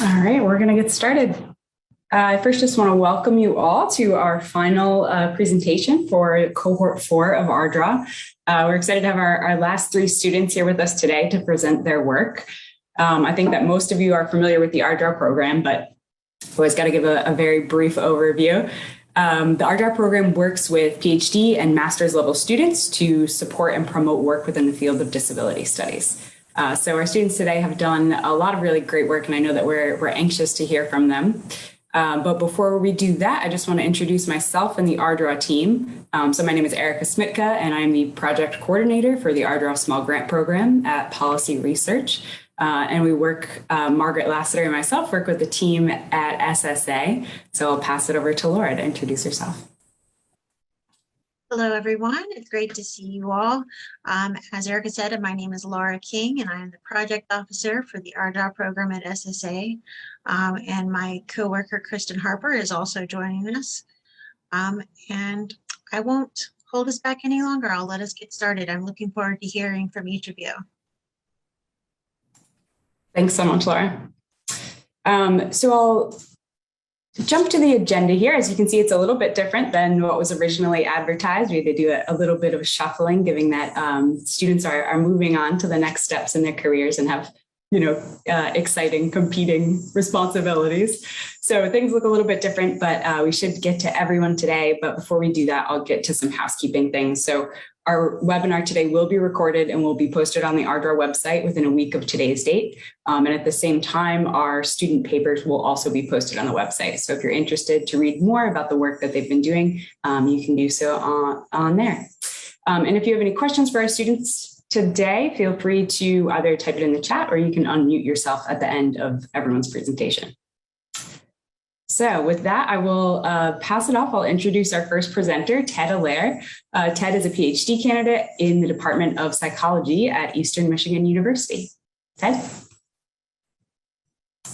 All right, we're going to get started. I first just want to welcome you all to our final presentation for Cohort 4 of ARDRAW. We're excited to have our last three students here with us today to present their work. I think that most of you are familiar with the ARDRAW program, but I've always got to give a very brief overview. The ARDRAW program works with PhD and master's level students to support and promote work within the field of disability studies. So our students today have done a lot of really great work, and I know that we're anxious to hear from them. But before we do that, I just want to introduce myself and the ARDRAW team. So my name is Erica Smitka, and I'm the project coordinator for the ARDRAW Small Grant Program at Policy Research. And we work, Margaret Lassiter and myself work with the team at SSA. So I'll pass it over to Laura to introduce herself. Hello, everyone. It's great to see you all. As Erica said, my name is Laura King, and I am the project officer for the ARDRAW program at SSA. And my coworker, Kristen Harper, is also joining us. And I won't hold us back any longer. I'll let us get started. I'm looking forward to hearing from each of you. Thanks so much, Laura. So I'll jump to the agenda here. As you can see, it's a little bit different than what was originally advertised. We had to do a little bit of shuffling, given that students are moving on to the next steps in their careers and have, exciting competing responsibilities. So things look a little bit different, but we should get to everyone today. But before we do that, I'll get to some housekeeping things. So our webinar today will be recorded and will be posted on the ARDRAW website within a week of today's date. And at the same time, our student papers will also be posted on the website. So if you're interested to read more about the work that they've been doing, you can do so on there. And if you have any questions for our students today, feel free to either type it in the chat or you can unmute yourself at the end of everyone's presentation. So with that, I will pass it off. I'll introduce our first presenter, Ted Allaire. Ted is a PhD candidate in the Department of Psychology at Eastern Michigan University. Ted? Hi,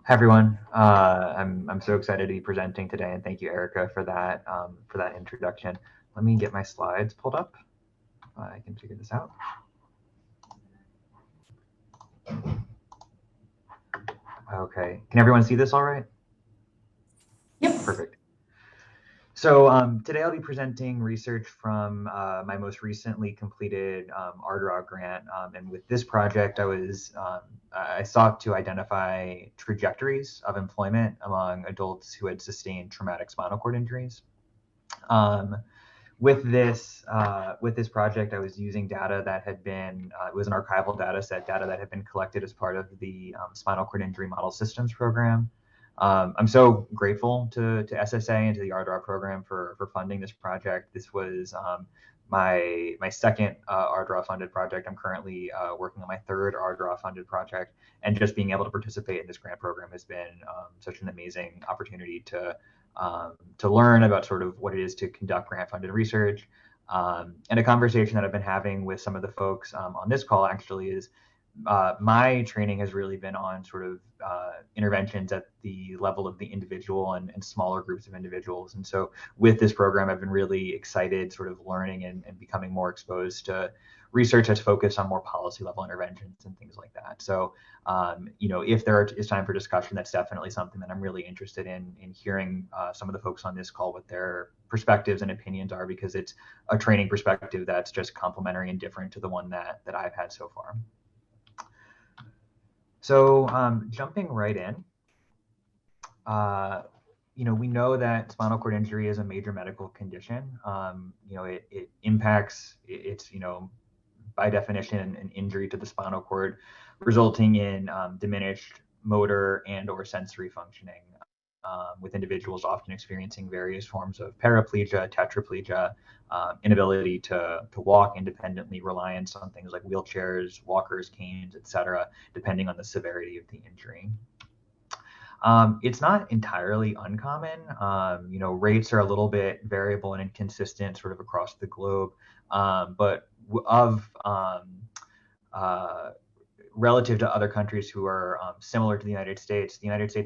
everyone. I'm so excited to be presenting today, and thank you, Erica, for that introduction. Let me get my slides pulled up. I can figure this out. Okay, can everyone see this all right? Yep. Perfect. So today I'll be presenting research from my most recently completed ARDRAW grant. And with this project, I sought to identify trajectories of employment among adults who had sustained traumatic spinal cord injuries. With this project, I was using data that had been, it was an archival data set, data that had been collected as part of the Spinal Cord Injury Model Systems program. I'm so grateful to SSA and to the ARDRAW program for funding this project. This was my second ARDRAW funded project. I'm currently working on my third ARDRAW funded project, and just being able to participate in this grant program has been such an amazing opportunity to learn about sort of what it is to conduct grant-funded research. And a conversation that I've been having with some of the folks on this call actually is my training has really been on sort of interventions at the level of the individual and smaller groups of individuals. And so with this program, I've been really excited sort of learning and becoming more exposed to research that's focused on more policy level interventions and things like that. So, if there is time for discussion, that's definitely something that I'm really interested in hearing some of the folks on this call what their perspectives and opinions are, because it's a training perspective that's just complementary and different to the one that I've had so far. So jumping right in, we know that spinal cord injury is a major medical condition. It impacts, it's by definition, an injury to the spinal cord, resulting in diminished motor and or sensory functioning, with individuals often experiencing various forms of paraplegia, tetraplegia, inability to walk independently, reliance on things like wheelchairs, walkers, canes, etc., depending on the severity of the injury. It's not entirely uncommon. Rates are a little bit variable and inconsistent sort of across the globe, but relative to other countries who are similar to the United States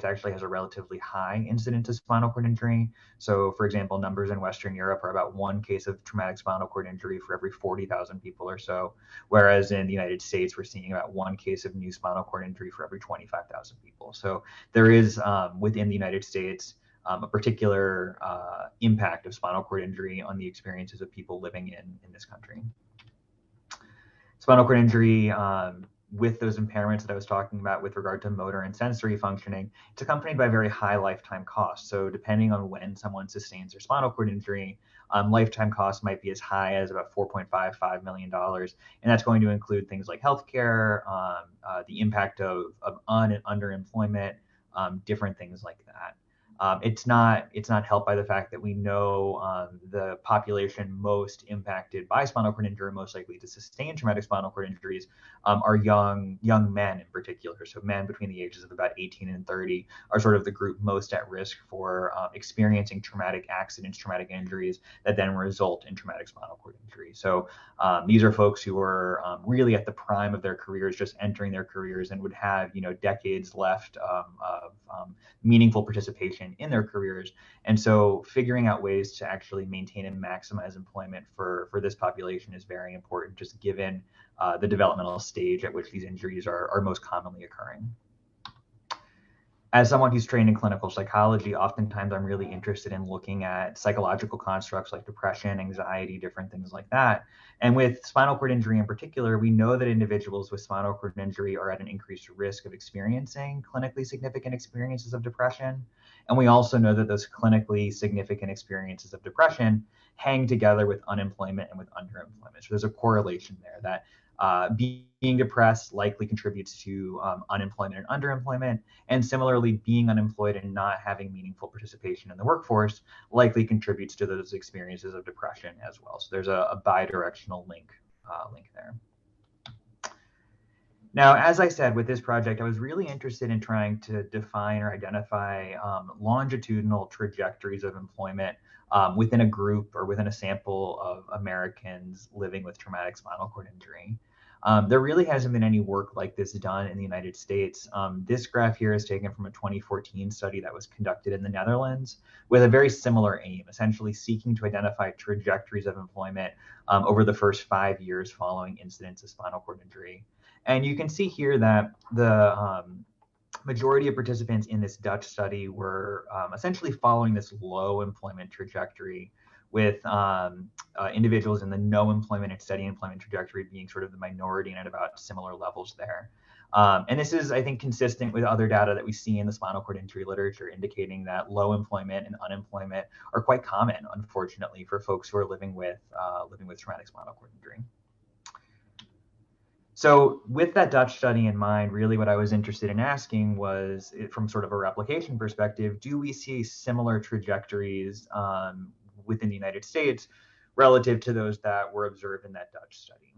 actually has a relatively high incidence of spinal cord injury. So, for example, numbers in Western Europe are about 1 case of traumatic spinal cord injury for every 40,000 people or so, whereas in the United States, we're seeing about 1 case of new spinal cord injury for every 25,000 people. So there is, within the United States, a particular impact of spinal cord injury on the experiences of people living in this country. Spinal cord injury, with those impairments that I was talking about with regard to motor and sensory functioning, it's accompanied by very high lifetime costs. So depending on when someone sustains their spinal cord injury, lifetime costs might be as high as about $4.55 million. And that's going to include things like healthcare, the impact of and underemployment, different things like that. It's not helped by the fact that we know the population most impacted by spinal cord injury, most likely to sustain traumatic spinal cord injuries, are young men in particular. So men between the ages of about 18 and 30 are sort of the group most at risk for experiencing traumatic accidents, traumatic injuries that then result in traumatic spinal cord injury. So these are folks who are really at the prime of their careers, just entering their careers, and would have decades left of meaningful participation in their careers. And so figuring out ways to actually maintain and maximize employment for this population is very important, just given the developmental stage at which these injuries are most commonly occurring. As someone who's trained in clinical psychology, oftentimes I'm really interested in looking at psychological constructs like depression, anxiety, different things like that. And with spinal cord injury in particular, we know that individuals with spinal cord injury are at an increased risk of experiencing clinically significant experiences of depression. And we also know that those clinically significant experiences of depression hang together with unemployment and with underemployment. So there's a correlation there that being depressed likely contributes to unemployment and underemployment, and similarly, being unemployed and not having meaningful participation in the workforce likely contributes to those experiences of depression as well. So there's a bidirectional link there. Now, as I said, with this project, I was really interested in trying to define or identify longitudinal trajectories of employment within a group or within a sample of Americans living with traumatic spinal cord injury. There really hasn't been any work like this done in the United States. This graph here is taken from a 2014 study that was conducted in the Netherlands with a very similar aim, essentially seeking to identify trajectories of employment over the first 5 years following incidents of spinal cord injury. And you can see here that the majority of participants in this Dutch study were essentially following this low employment trajectory, with individuals in the no employment and steady employment trajectory being sort of the minority and at about similar levels there. And this is, I think, consistent with other data that we see in the spinal cord injury literature, indicating that low employment and unemployment are quite common, unfortunately, for folks who are living with traumatic spinal cord injury. So with that Dutch study in mind, really what I was interested in asking was, from sort of a replication perspective, do we see similar trajectories within the United States relative to those that were observed in that Dutch study?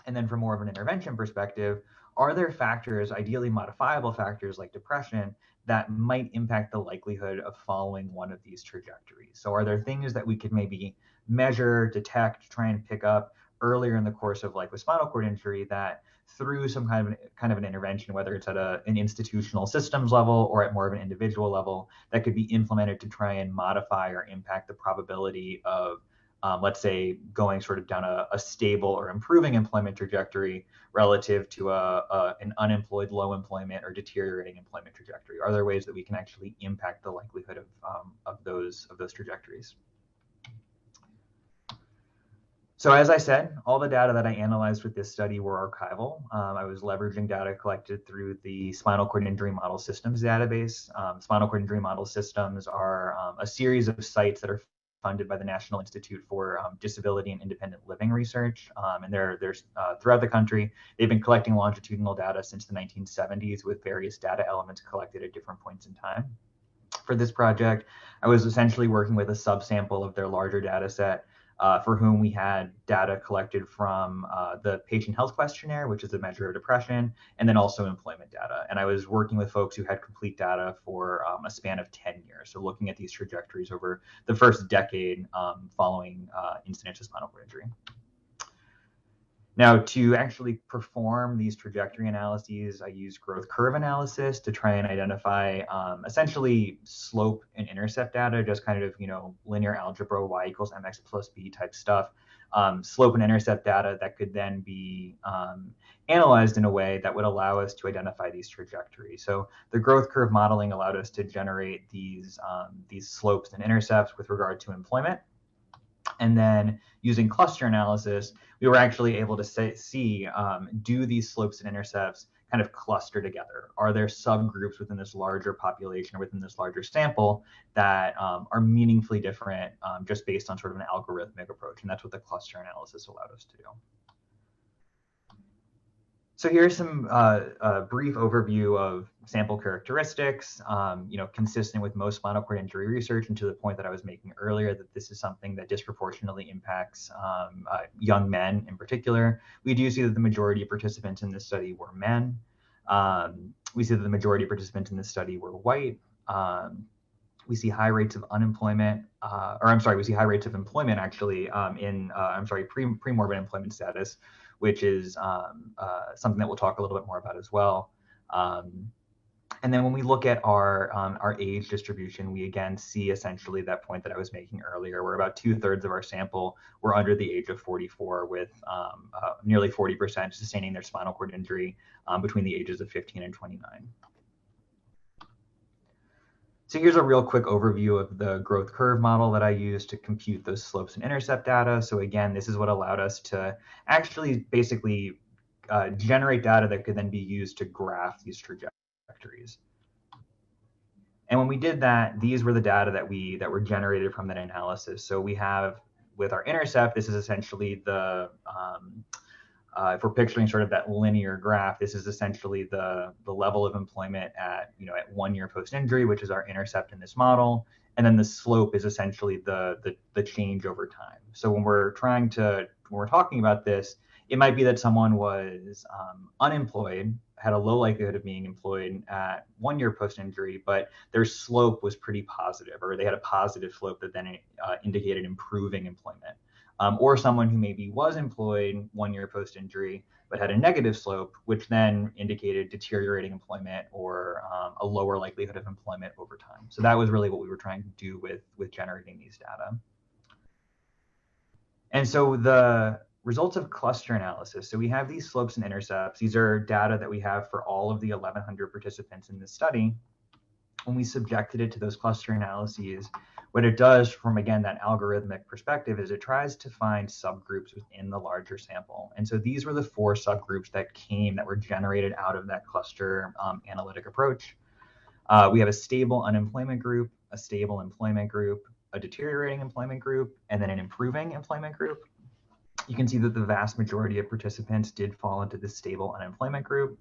And then from more of an intervention perspective, are there factors, ideally modifiable factors like depression, that might impact the likelihood of following one of these trajectories? So are there things that we could maybe measure, detect, try and pick up earlier in the course of life with spinal cord injury that through some kind of an intervention, whether it's at an institutional systems level or at more of an individual level, that could be implemented to try and modify or impact the probability of, let's say, going sort of down a stable or improving employment trajectory relative to an unemployed, low employment, or deteriorating employment trajectory? Are there ways that we can actually impact the likelihood of those trajectories? So as I said, all the data that I analyzed with this study were archival. I was leveraging data collected through the Spinal Cord Injury Model Systems database. Spinal Cord Injury Model Systems are a series of sites that are funded by the National Institute for Disability and Independent Living Research. And they're throughout the country. They've been collecting longitudinal data since the 1970s with various data elements collected at different points in time. For this project, I was essentially working with a subsample of their larger data set, for whom we had data collected from the Patient Health Questionnaire, which is a measure of depression, and then also employment data. And I was working with folks who had complete data for a span of 10 years. So looking at these trajectories over the first decade following incidents of spinal cord injury. Now, to actually perform these trajectory analyses, I use growth curve analysis to try and identify essentially slope and intercept data, just kind of, linear algebra, y equals mx plus b type stuff, slope and intercept data that could then be analyzed in a way that would allow us to identify these trajectories. So the growth curve modeling allowed us to generate these slopes and intercepts with regard to employment. And then using cluster analysis, we were actually able to see, do these slopes and intercepts kind of cluster together? Are there subgroups within this larger population or within this larger sample that are meaningfully different just based on sort of an algorithmic approach? And that's what the cluster analysis allowed us to do. So here's some brief overview of sample characteristics, consistent with most spinal cord injury research, and to the point that I was making earlier, that this is something that disproportionately impacts young men in particular. We do see that the majority of participants in this study were men. We see that the majority of participants in this study were white. We see high rates of unemployment, we see high rates of employment actually in pre-morbid employment status, which is something that we'll talk a little bit more about as well. And then when we look at our age distribution, we again see essentially that point that I was making earlier, where about 2/3 of our sample were under the age of 44, with nearly 40% sustaining their spinal cord injury between the ages of 15 and 29. So here's a real quick overview of the growth curve model that I used to compute those slopes and intercept data. So again, this is what allowed us to actually basically generate data that could then be used to graph these trajectories. And when we did that, these were the data that were generated from that analysis. So we have, with our intercept, this is essentially the if we're picturing sort of that linear graph, this is essentially the level of employment at 1 year post-injury, which is our intercept in this model. And then the slope is essentially the change over time. So when we're talking about this, it might be that someone was unemployed, had a low likelihood of being employed at 1 year post-injury, but their slope was pretty positive, or they had a positive slope that then indicated improving employment. Or someone who maybe was employed 1 year post-injury, but had a negative slope, which then indicated deteriorating employment or a lower likelihood of employment over time. So that was really what we were trying to do with generating these data. And so the results of cluster analysis. So we have these slopes and intercepts. These are data that we have for all of the 1,100 participants in this study. When we subjected it to those cluster analyses, what it does from, again, that algorithmic perspective is it tries to find subgroups within the larger sample. And so these were the 4 subgroups that were generated out of that cluster analytic approach. We have a stable unemployment group, a stable employment group, a deteriorating employment group, and then an improving employment group. You can see that the vast majority of participants did fall into the stable unemployment group.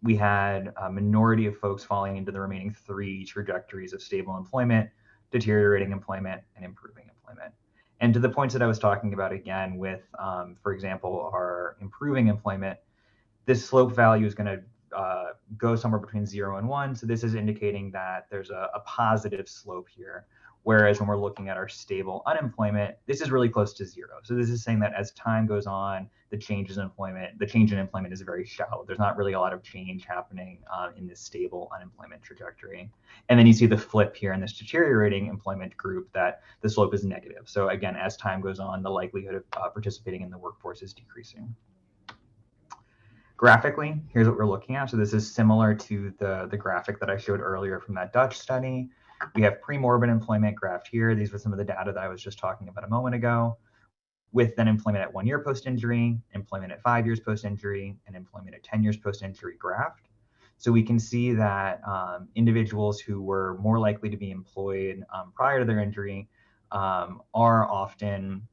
We had a minority of folks falling into the remaining 3 trajectories of stable employment, deteriorating employment, and improving employment. And to the points that I was talking about again with, for example, our improving employment, this slope value is going to go somewhere between 0 and 1. So this is indicating that there's a positive slope here. Whereas when we're looking at our stable unemployment, this is really close to 0. So this is saying that as time goes on, the change in employment is very shallow. There's not really a lot of change happening in this stable unemployment trajectory. And then you see the flip here in this deteriorating employment group, that the slope is negative. So again, as time goes on, the likelihood of participating in the workforce is decreasing. Graphically, here's what we're looking at. So this is similar to the graphic that I showed earlier from that Dutch study. We have pre-morbid employment graphed here. These were some of the data that I was just talking about a moment ago, with then employment at 1 year post-injury, employment at 5 years post-injury, and employment at 10 years post-injury graphed. So we can see that individuals who were more likely to be employed prior to their injury are often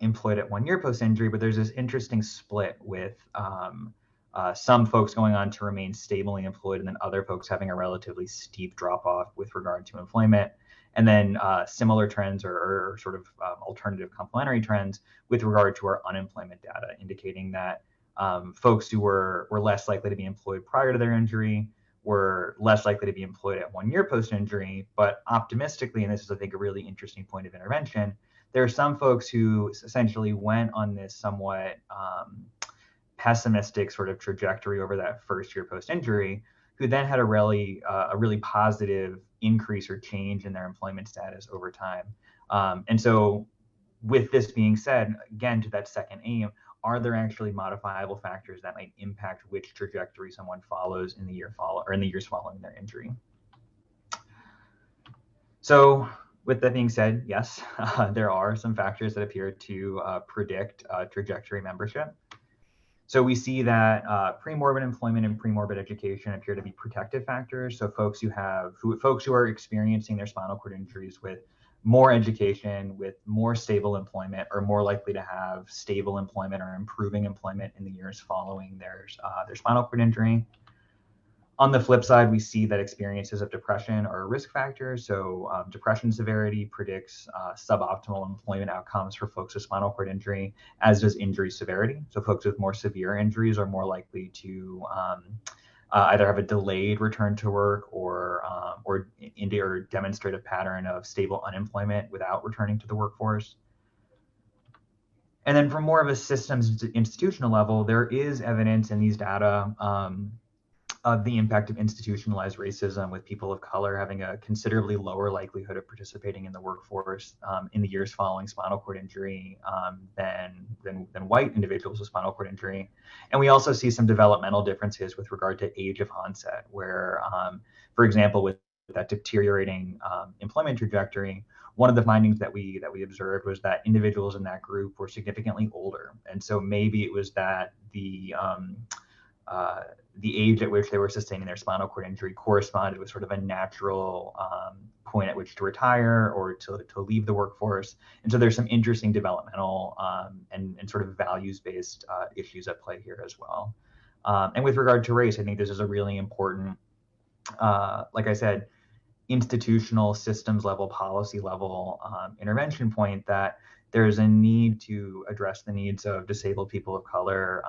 employed at 1 year post-injury, but there's this interesting split with some folks going on to remain stably employed, and then other folks having a relatively steep drop-off with regard to employment. And then similar trends or sort of alternative complementary trends with regard to our unemployment data, indicating that folks who were less likely to be employed prior to their injury were less likely to be employed at 1 year post-injury. But optimistically, and this is, I think, a really interesting point of intervention, there are some folks who essentially went on this somewhat pessimistic sort of trajectory over that first year post-injury, who then had a really positive increase or change in their employment status over time. And so with this being said, again, to that second aim, are there actually modifiable factors that might impact which trajectory someone follows in the years following their injury? So with that being said, yes, there are some factors that appear to predict trajectory membership. So we see that premorbid employment and premorbid education appear to be protective factors. So folks who are experiencing their spinal cord injuries with more education, with more stable employment, are more likely to have stable employment or improving employment in the years following their spinal cord injury. On the flip side, we see that experiences of depression are a risk factor. So depression severity predicts suboptimal employment outcomes for folks with spinal cord injury, as does injury severity. So folks with more severe injuries are more likely to either have a delayed return to work or demonstrate a pattern of stable unemployment without returning to the workforce. And then from more of a systems institutional level, there is evidence in these data of the impact of institutionalized racism, with people of color having a considerably lower likelihood of participating in the workforce in the years following spinal cord injury than white individuals with spinal cord injury. And we also see some developmental differences with regard to age of onset, where, for example, with that deteriorating employment trajectory, one of the findings that we observed was that individuals in that group were significantly older. And so maybe it was that the age at which they were sustaining their spinal cord injury corresponded with sort of a natural point at which to retire or to leave the workforce. And so there's some interesting developmental and sort of values-based issues at play here as well. And with regard to race, I think this is a really important, like I said, institutional systems level, policy level intervention point, that there's a need to address the needs of disabled people of color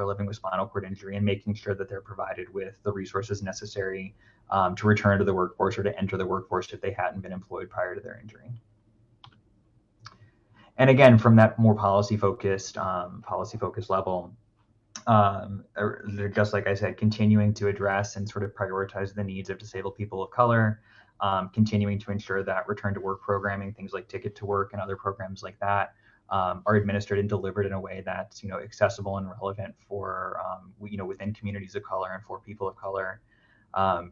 living with spinal cord injury, and making sure that they're provided with the resources necessary to return to the workforce or to enter the workforce if they hadn't been employed prior to their injury. And again, from that more policy-focused level, just like I said, continuing to address and sort of prioritize the needs of disabled people of color, continuing to ensure that return to work programming, things like Ticket to Work and other programs like that, are administered and delivered in a way that's accessible and relevant for within communities of color and for people of color.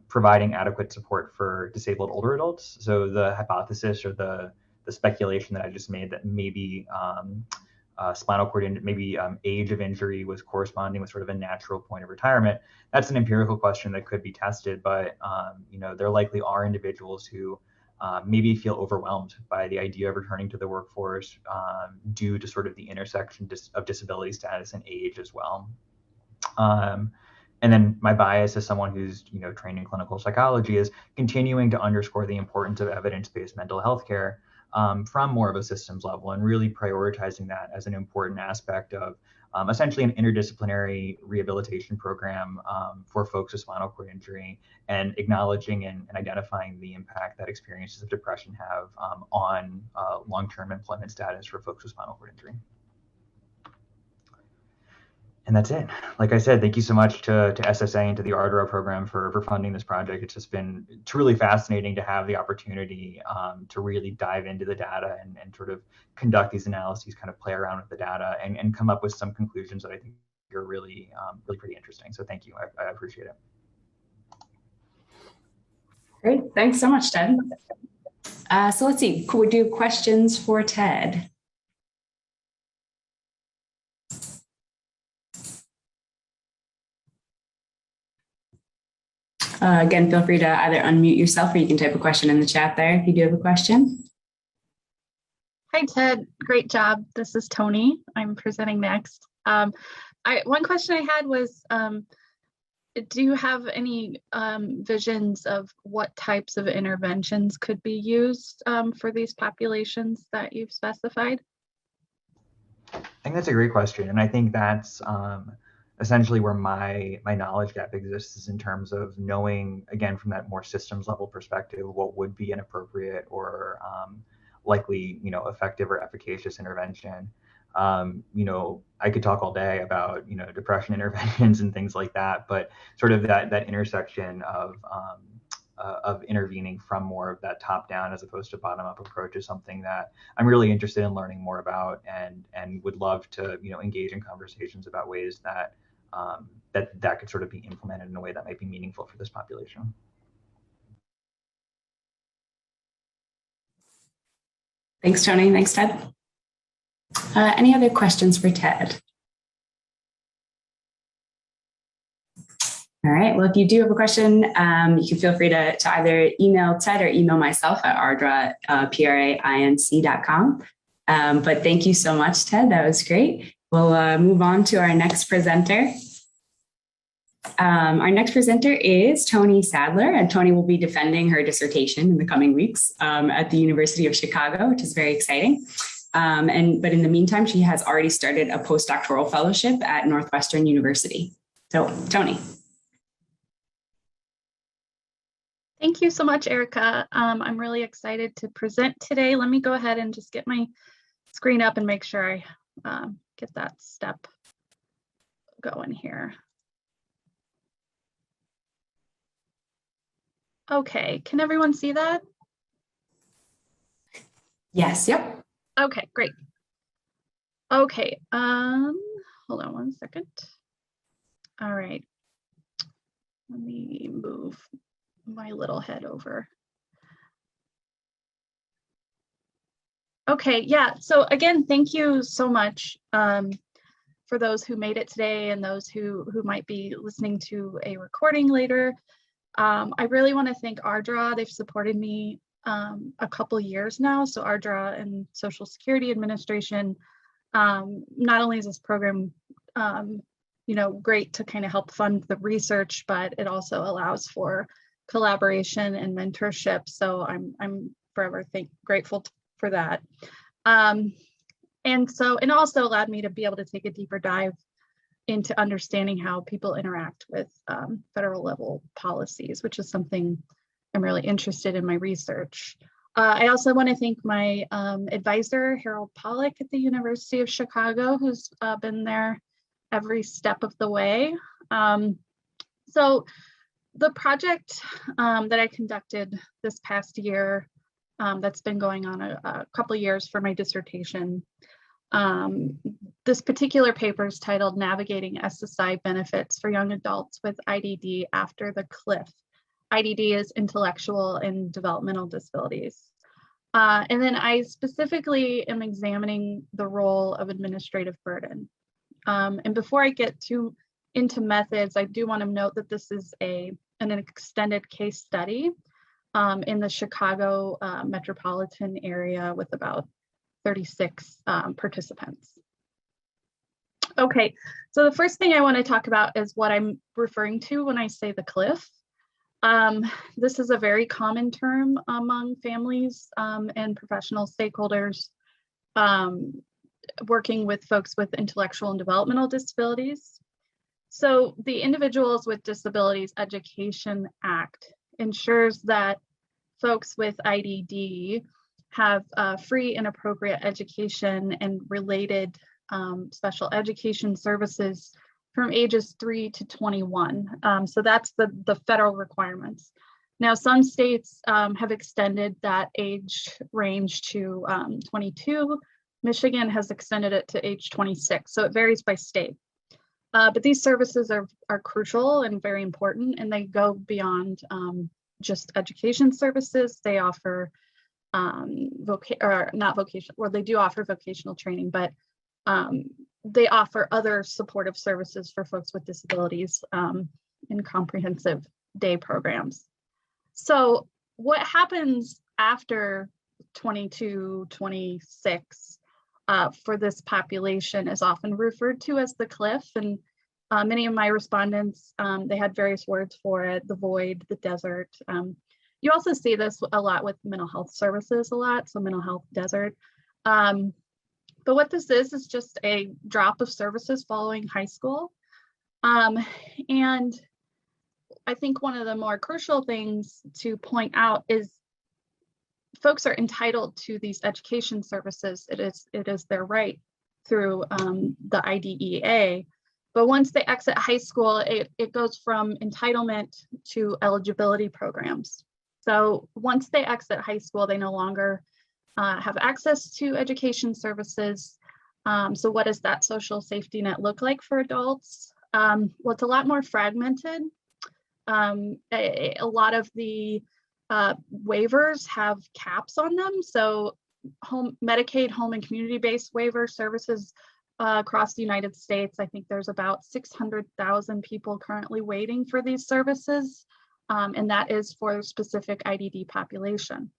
Providing adequate support for disabled older adults. So the hypothesis or the speculation that I just made that maybe spinal cord age of injury was corresponding with sort of a natural point of retirement, that's an empirical question that could be tested, but there likely are individuals who maybe feel overwhelmed by the idea of returning to the workforce due to sort of the intersection of disability status and age as well. And then my bias as someone who's trained in clinical psychology is continuing to underscore the importance of evidence-based mental health care from more of a systems level, and really prioritizing that as an important aspect of essentially an interdisciplinary rehabilitation program for folks with spinal cord injury, and acknowledging and identifying the impact that experiences of depression have on long-term employment status for folks with spinal cord injury. And that's it. Like I said, thank you so much to SSA and to the ARDRAW program for funding this project. It's just been truly fascinating to have the opportunity to really dive into the data and sort of conduct these analyses, kind of play around with the data and come up with some conclusions that I think are really pretty interesting. So thank you. I appreciate it. Great. Thanks so much, Ted. So let's see. Could we do questions for Ted? Again, feel free to either unmute yourself or you can type a question in the chat there if you do have a question. Hi, Ted. Great job. This is Tonie. I'm presenting next. One question I had was, do you have any visions of what types of interventions could be used for these populations that you've specified? I think that's a great question. And I think that's essentially where my knowledge gap exists, is in terms of knowing, again, from that more systems level perspective, what would be an appropriate or likely, effective or efficacious intervention. I could talk all day about, depression interventions and things like that, but sort of that intersection of intervening from more of that top down as opposed to bottom up approach is something that I'm really interested in learning more about, and would love to, engage in conversations about ways that that could sort of be implemented in a way that might be meaningful for this population. Thanks, Tony. Thanks, Ted. Any other questions for Ted? All right, well, if you do have a question, you can feel free to either email Ted or email myself at prainc.com. But thank you so much, Ted. That was great. We'll move on to our next presenter. Our next presenter is Tonie Sadler, and Tonie will be defending her dissertation in the coming weeks at the University of Chicago, which is very exciting. But in the meantime, she has already started a postdoctoral fellowship at Northwestern University. So, Tonie. Thank you so much, Erica. I'm really excited to present today. Let me go ahead and just get my screen up and make sure I get that step going here. Okay, can everyone see that? Yes, yep. Okay, great. Okay, hold on one second. All right, let me move my little head over. Okay, yeah, so again, thank you so much for those who made it today and those who might be listening to a recording later. I really want to thank ARDRAW. They've supported me a couple years now. So ARDRAW and Social Security Administration, not only is this program, great to kind of help fund the research, but it also allows for collaboration and mentorship. So I'm forever grateful for that. And also allowed me to be able to take a deeper dive into understanding how people interact with federal level policies, which is something I'm really interested in my research. I also want to thank my advisor, Harold Pollack at the University of Chicago, who's been there every step of the way. So the project that I conducted this past year, that's been going on a couple years for my dissertation, this particular paper is titled Navigating SSI Benefits for Young Adults with IDD After the Cliff. IDD is intellectual and developmental disabilities. And then I specifically am examining the role of administrative burden. And before I get into methods, I do want to note that this is an extended case study in the Chicago metropolitan area with about 36 participants. Okay, so the first thing I want to talk about is what I'm referring to when I say the cliff. This is a very common term among families and professional stakeholders working with folks with intellectual and developmental disabilities. So the Individuals with Disabilities Education Act ensures that folks with IDD have free and appropriate education and related special education services from ages 3 to 21. So that's the federal requirements. Now, some states have extended that age range to 22. Michigan has extended it to age 26, so it varies by state. But these services are crucial and very important, and they go beyond just education services. They offer they do offer vocational training, but they offer other supportive services for folks with disabilities in comprehensive day programs. So what happens after 22, 26 for this population is often referred to as the cliff. And many of my respondents, they had various words for it: the void, the desert. You also see this a lot with mental health services so mental health desert. But what this is just a drop of services following high school. And I think one of the more crucial things to point out is folks are entitled to these education services. It is their right through the IDEA. But once they exit high school, it goes from entitlement to eligibility programs. So once they exit high school, they no longer have access to education services. So what does that social safety net look like for adults? Well, it's a lot more fragmented. A lot of the waivers have caps on them. So Medicaid, home and community-based waiver services across the United States, I think there's about 600,000 people currently waiting for these services, and that is for a specific IDD population.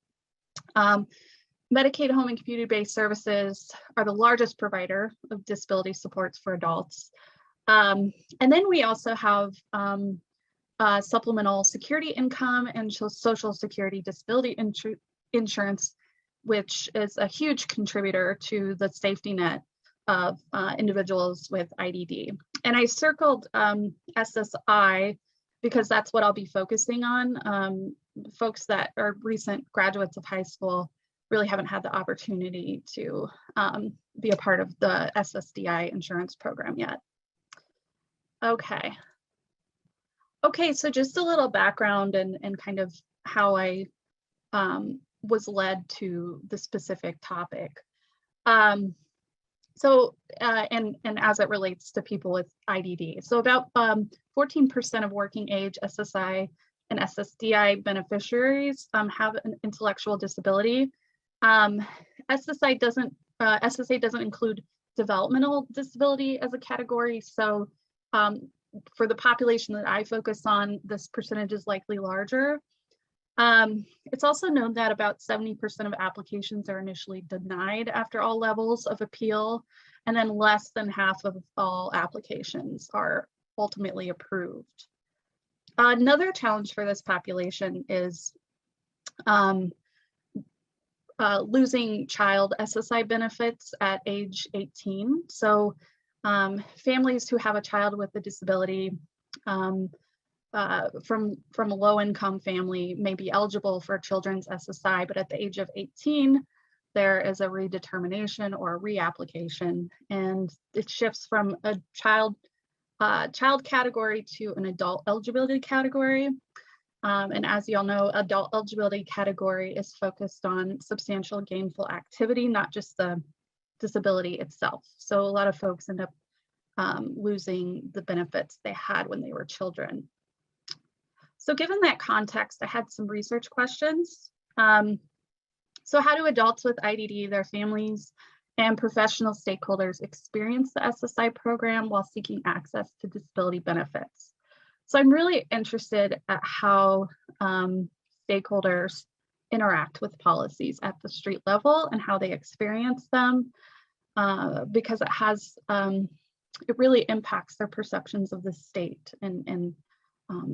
Medicaid, home and community-based services are the largest provider of disability supports for adults. And then we also have supplemental security income and social security disability insurance, which is a huge contributor to the safety net of individuals with IDD. And I circled SSI because that's what I'll be focusing on. Folks that are recent graduates of high school really haven't had the opportunity to be a part of the SSDI insurance program yet. Okay, so just a little background and kind of how I was led to the specific topic. And as it relates to people with IDD. So about 14% of working age SSI and SSDI beneficiaries have an intellectual disability. SSA doesn't include developmental disability as a category. So for the population that I focus on, this percentage is likely larger. It's also known that about 70% of applications are initially denied after all levels of appeal, and then less than half of all applications are ultimately approved. Another challenge for this population is losing child SSI benefits at age 18. So families who have a child with a disability from a low income family may be eligible for children's SSI, but at the age of 18, there is a redetermination or a reapplication, and it shifts from a child category to an adult eligibility category. And as you all know, adult eligibility category is focused on substantial gainful activity, not just the disability itself. So a lot of folks end up losing the benefits they had when they were children. So given that context, I had some research questions. So how do adults with IDD, their families, and professional stakeholders experience the SSI program while seeking access to disability benefits? So I'm really interested at how stakeholders interact with policies at the street level and how they experience them, because it really impacts their perceptions of the state and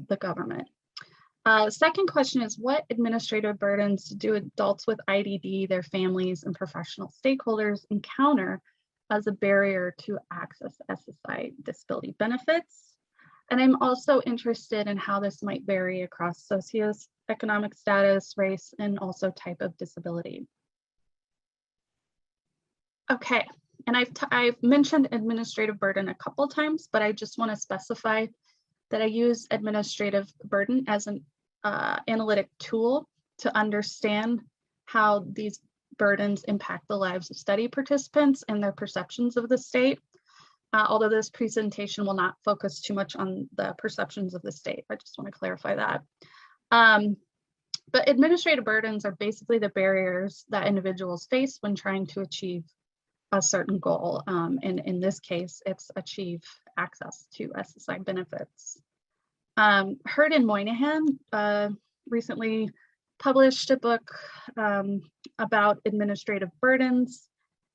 the government. Second question is, what administrative burdens do adults with IDD, their families, and professional stakeholders encounter as a barrier to access SSI disability benefits? And I'm also interested in how this might vary across socioeconomic status, race, and also type of disability. Okay, and I've mentioned administrative burden a couple times, but I just want to specify that I use administrative burden as an analytic tool to understand how these burdens impact the lives of study participants and their perceptions of the state. Although this presentation will not focus too much on the perceptions of the state. I just want to clarify that. But administrative burdens are basically the barriers that individuals face when trying to achieve a certain goal. And in this case, it's achieve access to SSI benefits. Hurd and Moynihan recently published a book about administrative burdens,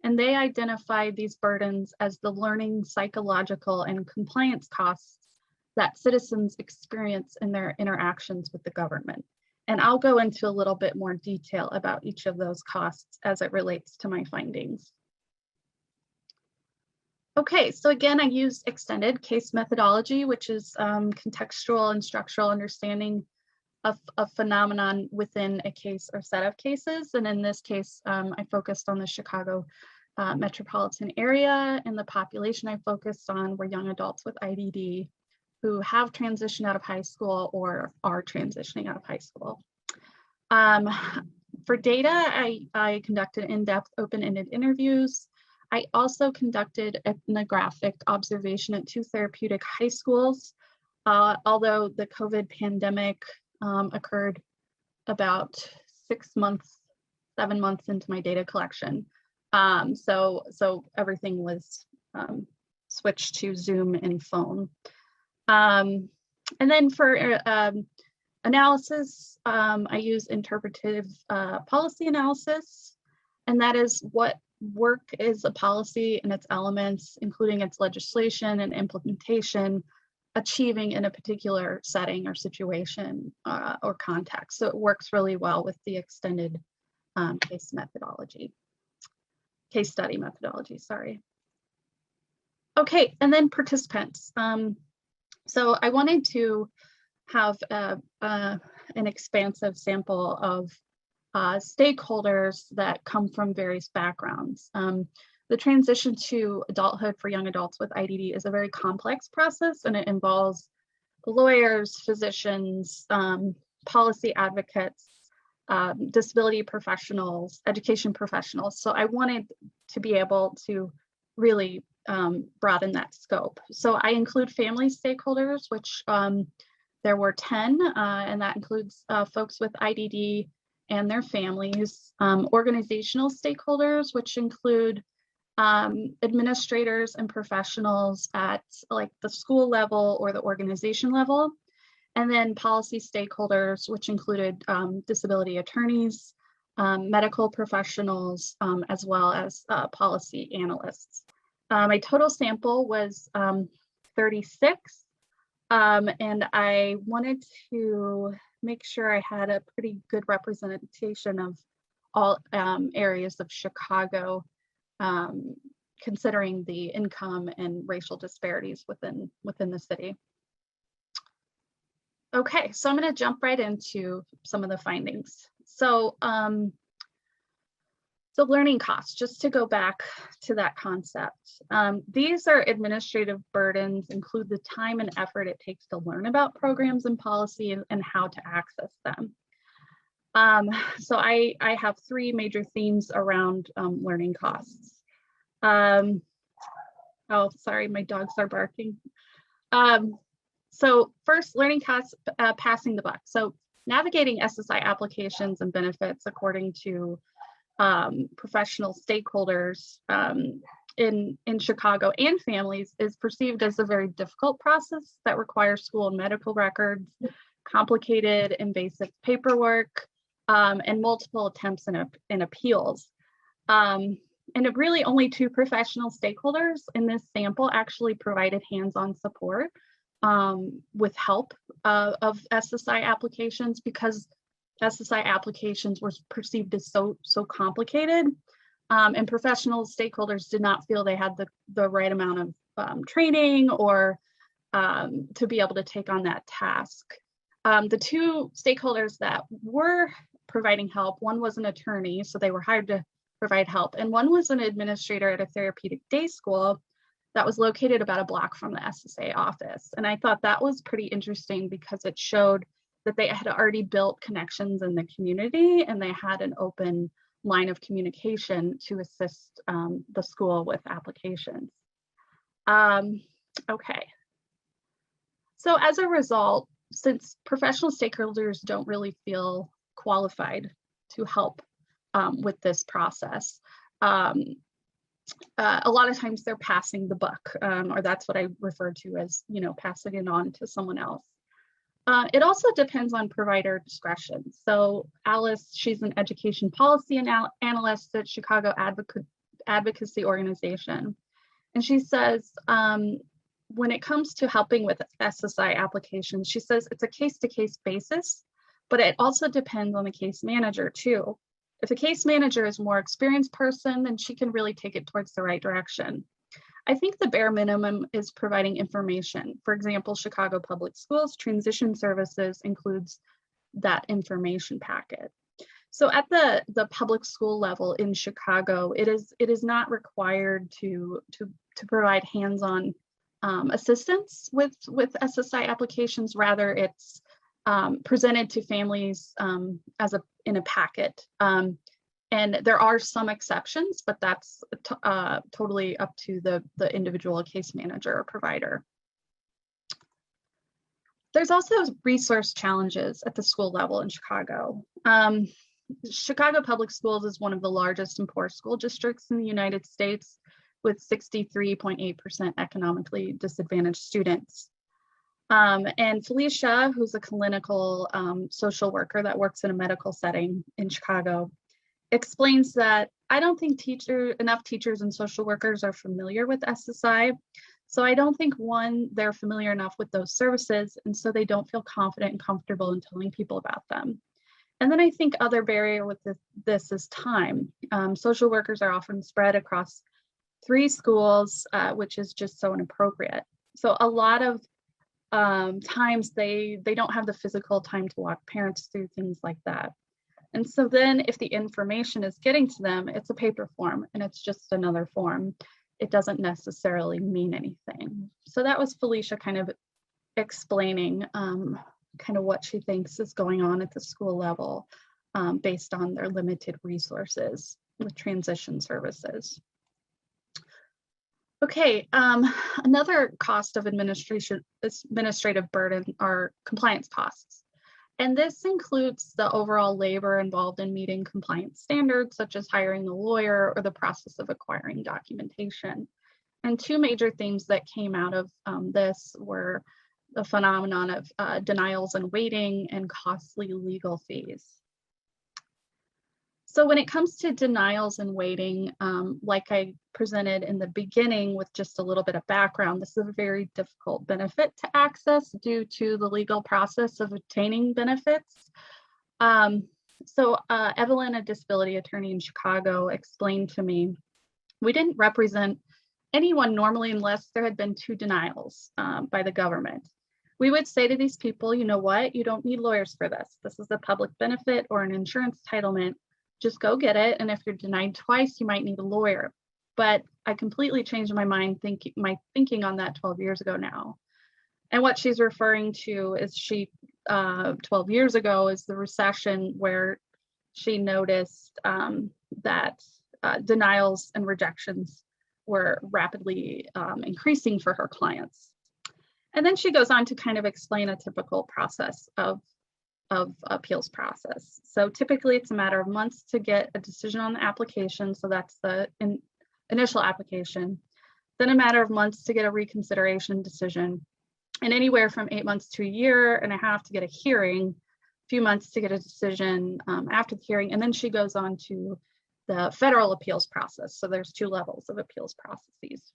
and they identified these burdens as the learning, psychological, and compliance costs that citizens experience in their interactions with the government. And I'll go into a little bit more detail about each of those costs as it relates to my findings. Okay, so again, I used extended case methodology, which is contextual and structural understanding a phenomenon within a case or set of cases. And in this case, I focused on the Chicago metropolitan area, and the population I focused on were young adults with IDD who have transitioned out of high school or are transitioning out of high school. For data, I conducted in-depth open-ended interviews. I also conducted ethnographic observation at 2 therapeutic high schools, although the COVID pandemic occurred about 6 months, 7 months into my data collection. So everything was switched to Zoom and phone. And then for analysis, I use interpretive policy analysis, and that is what work is a policy and its elements, including its legislation and implementation, achieving in a particular setting or situation or context. So it works really well with the extended case study methodology, sorry. Okay, and then participants. So I wanted to have an expansive sample of stakeholders that come from various backgrounds. The transition to adulthood for young adults with IDD is a very complex process, and it involves lawyers, physicians, policy advocates, disability professionals, education professionals. So I wanted to be able to really broaden that scope. So I include family stakeholders, which there were 10, and that includes folks with IDD and their families, organizational stakeholders, which include administrators and professionals at like the school level or the organization level, and then policy stakeholders, which included disability attorneys, medical professionals, as well as policy analysts. My total sample was 36, and I wanted to make sure I had a pretty good representation of all areas of Chicago, considering the income and racial disparities within the city. Okay, so I'm going to jump right into some of the findings. So, so learning costs, just to go back to that concept. These are administrative burdens, include the time and effort it takes to learn about programs and policy and how to access them. So I have 3 major themes around learning costs. Oh, sorry, my dogs are barking. So first, learning costs, passing the buck. So navigating SSI applications and benefits according to professional stakeholders in Chicago and families is perceived as a very difficult process that requires school and medical records, complicated, invasive paperwork, and multiple attempts and appeals. And really only 2 professional stakeholders in this sample actually provided hands-on support with help of SSI applications, because SSI applications were perceived as so complicated, and professional stakeholders did not feel they had the right amount of training or to be able to take on that task. The 2 stakeholders that were providing help, one was an attorney, so they were hired to provide help, and one was an administrator at a therapeutic day school that was located about a block from the SSA office. And I thought that was pretty interesting because it showed that they had already built connections in the community, and they had an open line of communication to assist the school with applications. Okay. So as a result, since professional stakeholders don't really feel qualified to help with this process, a lot of times they're passing the buck, or that's what I refer to as, passing it on to someone else. It also depends on provider discretion. So Alice, she's an education policy analyst at Chicago Advocacy Organization. And she says, when it comes to helping with SSI applications, she says it's a case-to-case basis, but it also depends on the case manager too. If the case manager is a more experienced person, then she can really take it towards the right direction. I think the bare minimum is providing information. For example, Chicago Public Schools transition services includes that information packet. So at the public school level in Chicago, it is not required to provide hands-on assistance with SSI applications. Rather, it's presented to families in a packet. And there are some exceptions, but that's totally up to the individual case manager or provider. There's also resource challenges at the school level in Chicago. Chicago Public Schools is one of the largest and poorest school districts in the United States, with 63.8% economically disadvantaged students. And Felicia, who's a clinical social worker that works in a medical setting in Chicago, explains that I don't think enough teachers and social workers are familiar with SSI. So I don't think, one, they're familiar enough with those services, and so they don't feel confident and comfortable in telling people about them. And then I think other barrier with this is time. Social workers are often spread across 3 schools, which is just so inappropriate. So a lot of times they don't have the physical time to walk parents through things like that. And so then if the information is getting to them, it's a paper form and it's just another form. It doesn't necessarily mean anything. So that was Felicia kind of explaining kind of what she thinks is going on at the school level based on their limited resources with transition services. Okay, another cost of administrative burden are compliance costs. And this includes the overall labor involved in meeting compliance standards, such as hiring a lawyer or the process of acquiring documentation. And 2 major themes that came out of this were the phenomenon of denials and waiting and costly legal fees. So when it comes to denials and waiting, like I presented in the beginning with just a little bit of background, this is a very difficult benefit to access due to the legal process of obtaining benefits. So Evelyn, a disability attorney in Chicago, explained to me, we didn't represent anyone normally unless there had been 2 denials by the government. We would say to these people, you know what, you don't need lawyers for this. This is a public benefit or an insurance entitlement. Just go get it. And if you're denied twice, you might need a lawyer. But I completely changed my mind, thinking on that 12 years ago now. And what she's referring to is 12 years ago is the recession, where she noticed that denials and rejections were rapidly increasing for her clients. And then she goes on to kind of explain a typical process of appeals process. So typically it's a matter of months to get a decision on the application. So that's the initial application. Then a matter of months to get a reconsideration decision, and anywhere from 8 months to a year and a half to get a hearing, a few months to get a decision after the hearing. And then she goes on to the federal appeals process. So there's 2 levels of appeals processes.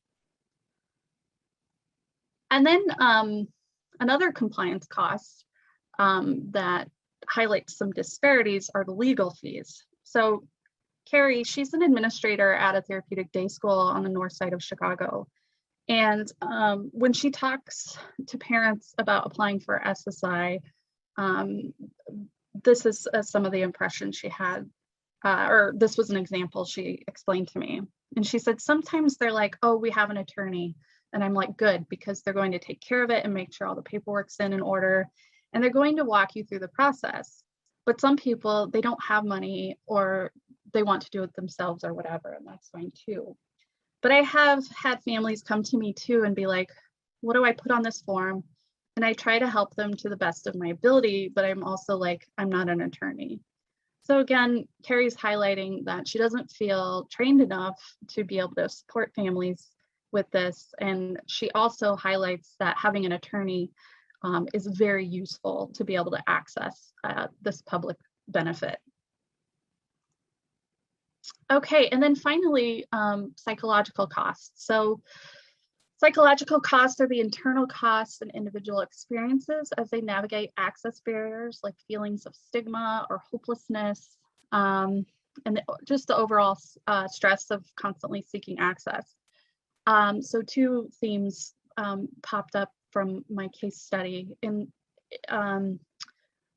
And then another compliance cost that highlights some disparities are the legal fees. So Carrie, she's an administrator at a therapeutic day school on the north side of Chicago. And when she talks to parents about applying for SSI, this is some of the impressions she had, or this was an example she explained to me. And she said, sometimes they're like, oh, we have an attorney. And I'm like, good, because they're going to take care of it and make sure all the paperwork's in order. And they're going to walk you through the process. But some people, they don't have money, or they want to do it themselves or whatever, and that's fine too. But I have had families come to me too and be like, what do I put on this form? And I try to help them to the best of my ability, but I'm also like, I'm not an attorney. So again, Carrie's highlighting that she doesn't feel trained enough to be able to support families with this. And she also highlights that having an attorney is very useful to be able to access this public benefit. Okay, and then finally, psychological costs. So psychological costs are the internal costs and individual experiences as they navigate access barriers like feelings of stigma or hopelessness, and just the overall stress of constantly seeking access. So 2 themes popped up from my case study. And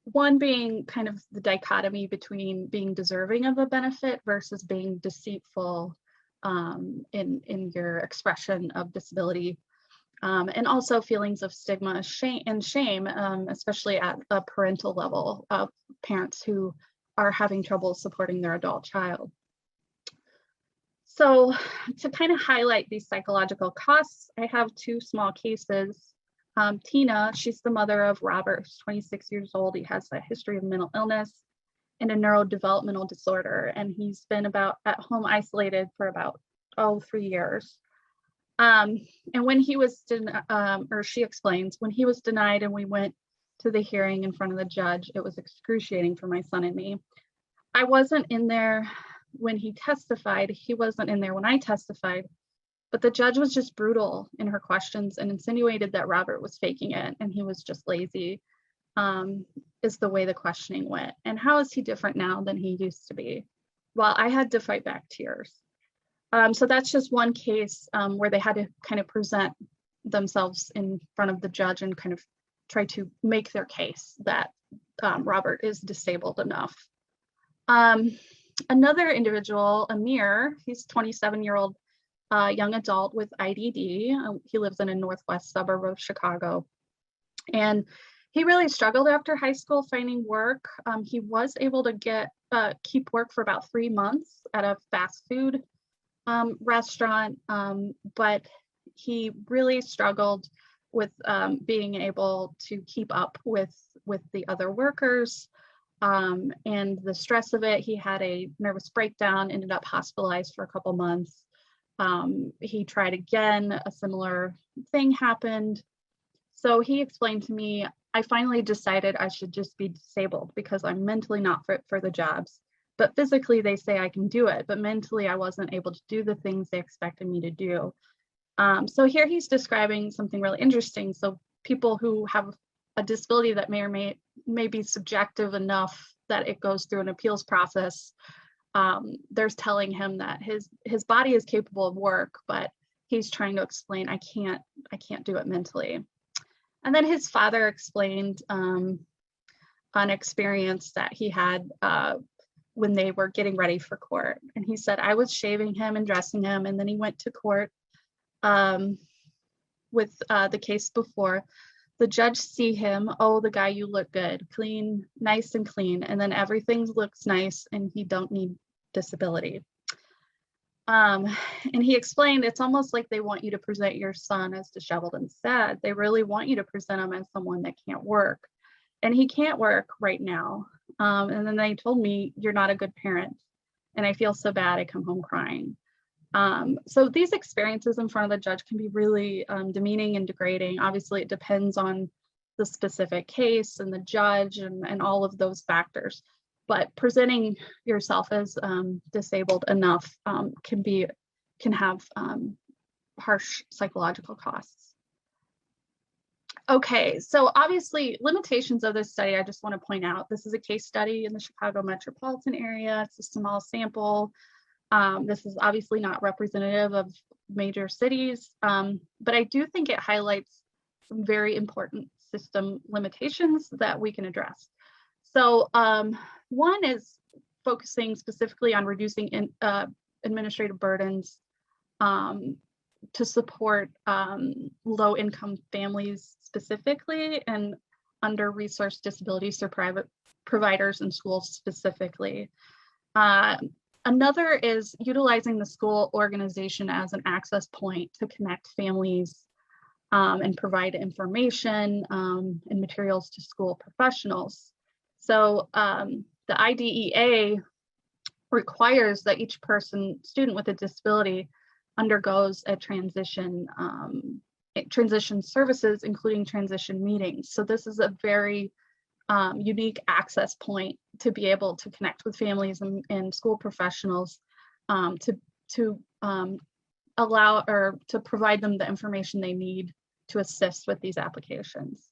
one being kind of the dichotomy between being deserving of a benefit versus being deceitful in your expression of disability, and also feelings of stigma and shame, especially at a parental level of parents who are having trouble supporting their adult child. So to kind of highlight these psychological costs, I have two small cases. Tina, she's the mother of Robert, who's 26 years old. He has a history of mental illness and a neurodevelopmental disorder, and he's been at home isolated for about 3 years. And when he was, or she explains, when he was denied and we went to the hearing in front of the judge, it was excruciating for my son and me. I wasn't in there when he testified. He wasn't in there when I testified, but the judge was just brutal in her questions and insinuated that Robert was faking it and he was just lazy, is the way the questioning went. And how is he different now than he used to be? Well, I had to fight back tears. So that's just one case where they had to kind of present themselves in front of the judge and kind of try to make their case that Robert is disabled enough. Another individual, Amir, he's a 27-year-old young adult with IDD. He lives in a northwest suburb of Chicago. And he really struggled after high school finding work. He was able to keep work for about 3 months at a fast food restaurant, but he really struggled with being able to keep up with the other workers and the stress of it. He had a nervous breakdown, ended up hospitalized for a couple months. He tried again, a similar thing happened. So he explained to me, I finally decided I should just be disabled because I'm mentally not fit for the jobs. But physically they say I can do it, but mentally I wasn't able to do the things they expected me to do. So here he's describing something really interesting. So people who have a disability that may or may be subjective enough that it goes through an appeals process, there's telling him that his body is capable of work, but he's trying to explain, I can't do it mentally. And then his father explained an experience that he had when they were getting ready for court. And he said, I was shaving him and dressing him, and then he went to court with the case before. The judge see him, oh, the guy, you look good, clean, nice and clean, and then everything looks nice and he don't need disability. And he explained, it's almost like they want you to present your son as disheveled and sad. They really want you to present him as someone that can't work. And he can't work right now. And then they told me, you're not a good parent. And I feel so bad, I come home crying. So these experiences in front of the judge can be really demeaning and degrading. Obviously, it depends on the specific case and the judge and all of those factors. But presenting yourself as disabled enough can have harsh psychological costs. Okay, so obviously limitations of this study, I just want to point out, this is a case study in the Chicago metropolitan area. It's a small sample. This is obviously not representative of major cities, but I do think it highlights some very important system limitations that we can address. So one is focusing specifically on reducing administrative burdens to support low-income families specifically, and under-resourced disabilities or private providers and schools specifically. Another is utilizing the school organization as an access point to connect families and provide information and materials to school professionals. So the IDEA requires that each student with a disability undergoes a transition services, including transition meetings. So this is a very unique access point to be able to connect with families and school professionals to allow or to provide them the information they need to assist with these applications.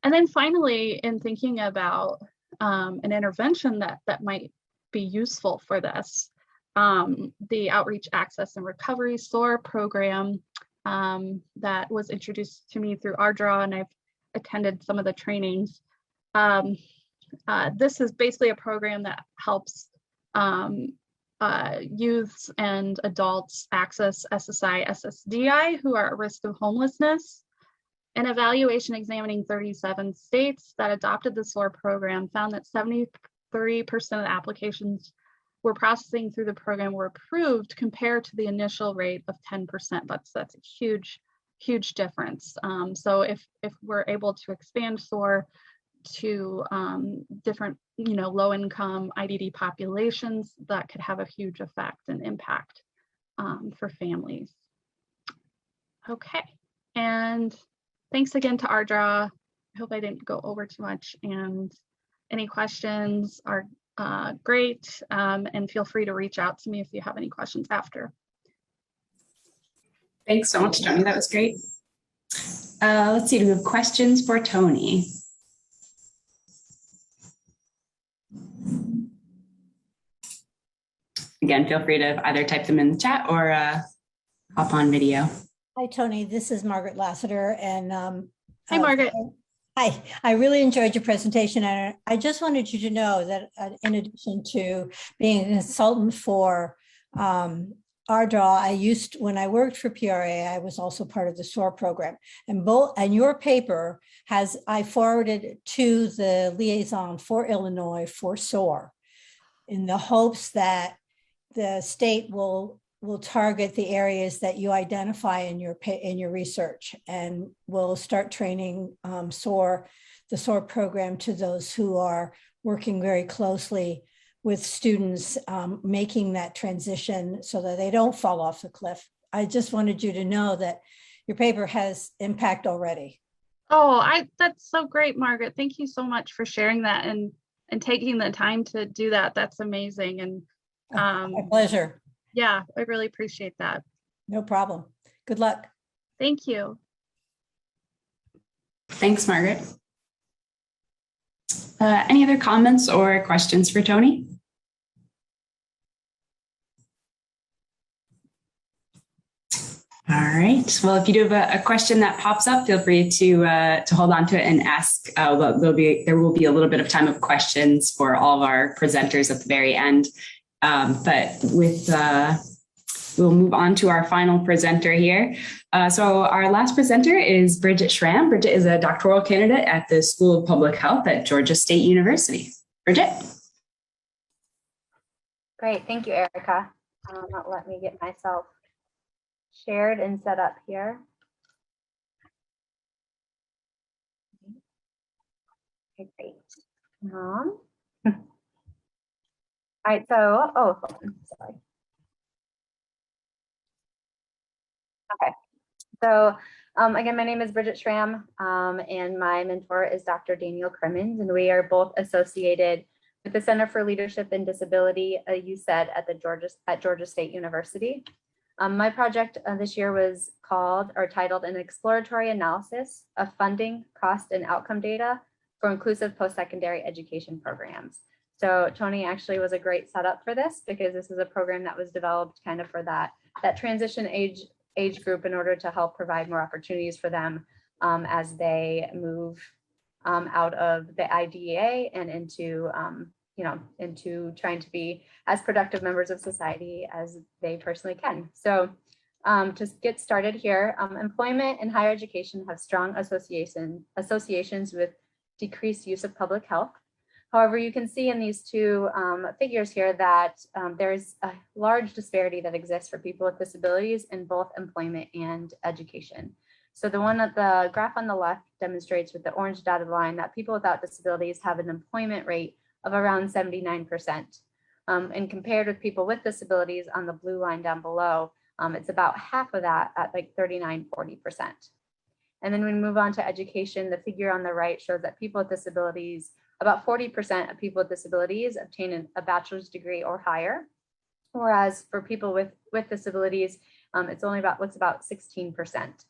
And then finally, in thinking about an intervention that might be useful for this, the Outreach Access and Recovery SOAR program that was introduced to me through ARDRAW, and I've attended some of the trainings. this is basically a program that helps youths and adults access SSI, SSDI who are at risk of homelessness. An evaluation examining 37 states that adopted the SOAR program found that 73% of the applications we're processing through the program were approved compared to the initial rate of 10%. That's a huge difference. So if we're able to expand SOAR to different, low-income IDD populations, that could have a huge effect and impact for families. Okay, and thanks again to ARDRAW. I hope I didn't go over too much, and any questions are great, and feel free to reach out to me if you have any questions after. Thanks so much, Tonie. That was great. Let's see, do we have questions for Tonie? Again, feel free to either type them in the chat or hop on video. Hi, Tonie. This is Margaret Lassiter. And hi, Margaret. Hi. I really enjoyed your presentation. And I just wanted you to know that in addition to being a consultant for ARDRAW, when I worked for PRA, I was also part of the SOAR program. And your paper I forwarded to the liaison for Illinois for SOAR in the hopes that the state will target the areas that you identify in your research, and will start training the SOAR program to those who are working very closely with students making that transition so that they don't fall off the cliff. I just wanted you to know that your paper has impact already. Oh, that's so great, Margaret. Thank you so much for sharing that and taking the time to do that. That's amazing. And my pleasure. Yeah, I really appreciate that. No problem. Good luck. Thank you. Thanks, Margaret. Any other comments or questions for Tonie? All right. Well, if you do have a question that pops up, feel free to hold on to it and ask. There will be a little bit of time of questions for all of our presenters at the very end. But we'll move on to our final presenter here. So our last presenter is Bridgette Schram. Bridgette is a doctoral candidate at the School of Public Health at Georgia State University. Bridgette. Great, thank you, Erica. Let me get myself shared and set up here. Okay, great. All right, so, sorry. Okay, so again, my name is Bridgette Schram, and my mentor is Dr. Daniel Crimmins, and we are both associated with the Center for Leadership and Disability, USED at Georgia State University. My project this year was titled An Exploratory Analysis of Funding, Cost, and Outcome Data for Inclusive Post-Secondary Education Programs. So Tonie actually was a great setup for this, because this is a program that was developed kind of for that transition age group in order to help provide more opportunities for them as they move out of the IDEA and into trying to be as productive members of society as they personally can. So to get started here, employment and higher education have strong associations with decreased use of public health. However, you can see in these two figures here that there's a large disparity that exists for people with disabilities in both employment and education. So the graph on the left demonstrates with the orange dotted line that people without disabilities have an employment rate of around 79%. And compared with people with disabilities on the blue line down below, it's about half of that at like 39–40%. And then when we move on to education, the figure on the right shows that people with disabilities, about 40% of people with disabilities obtain a bachelor's degree or higher, whereas for people with disabilities, it's about 16%.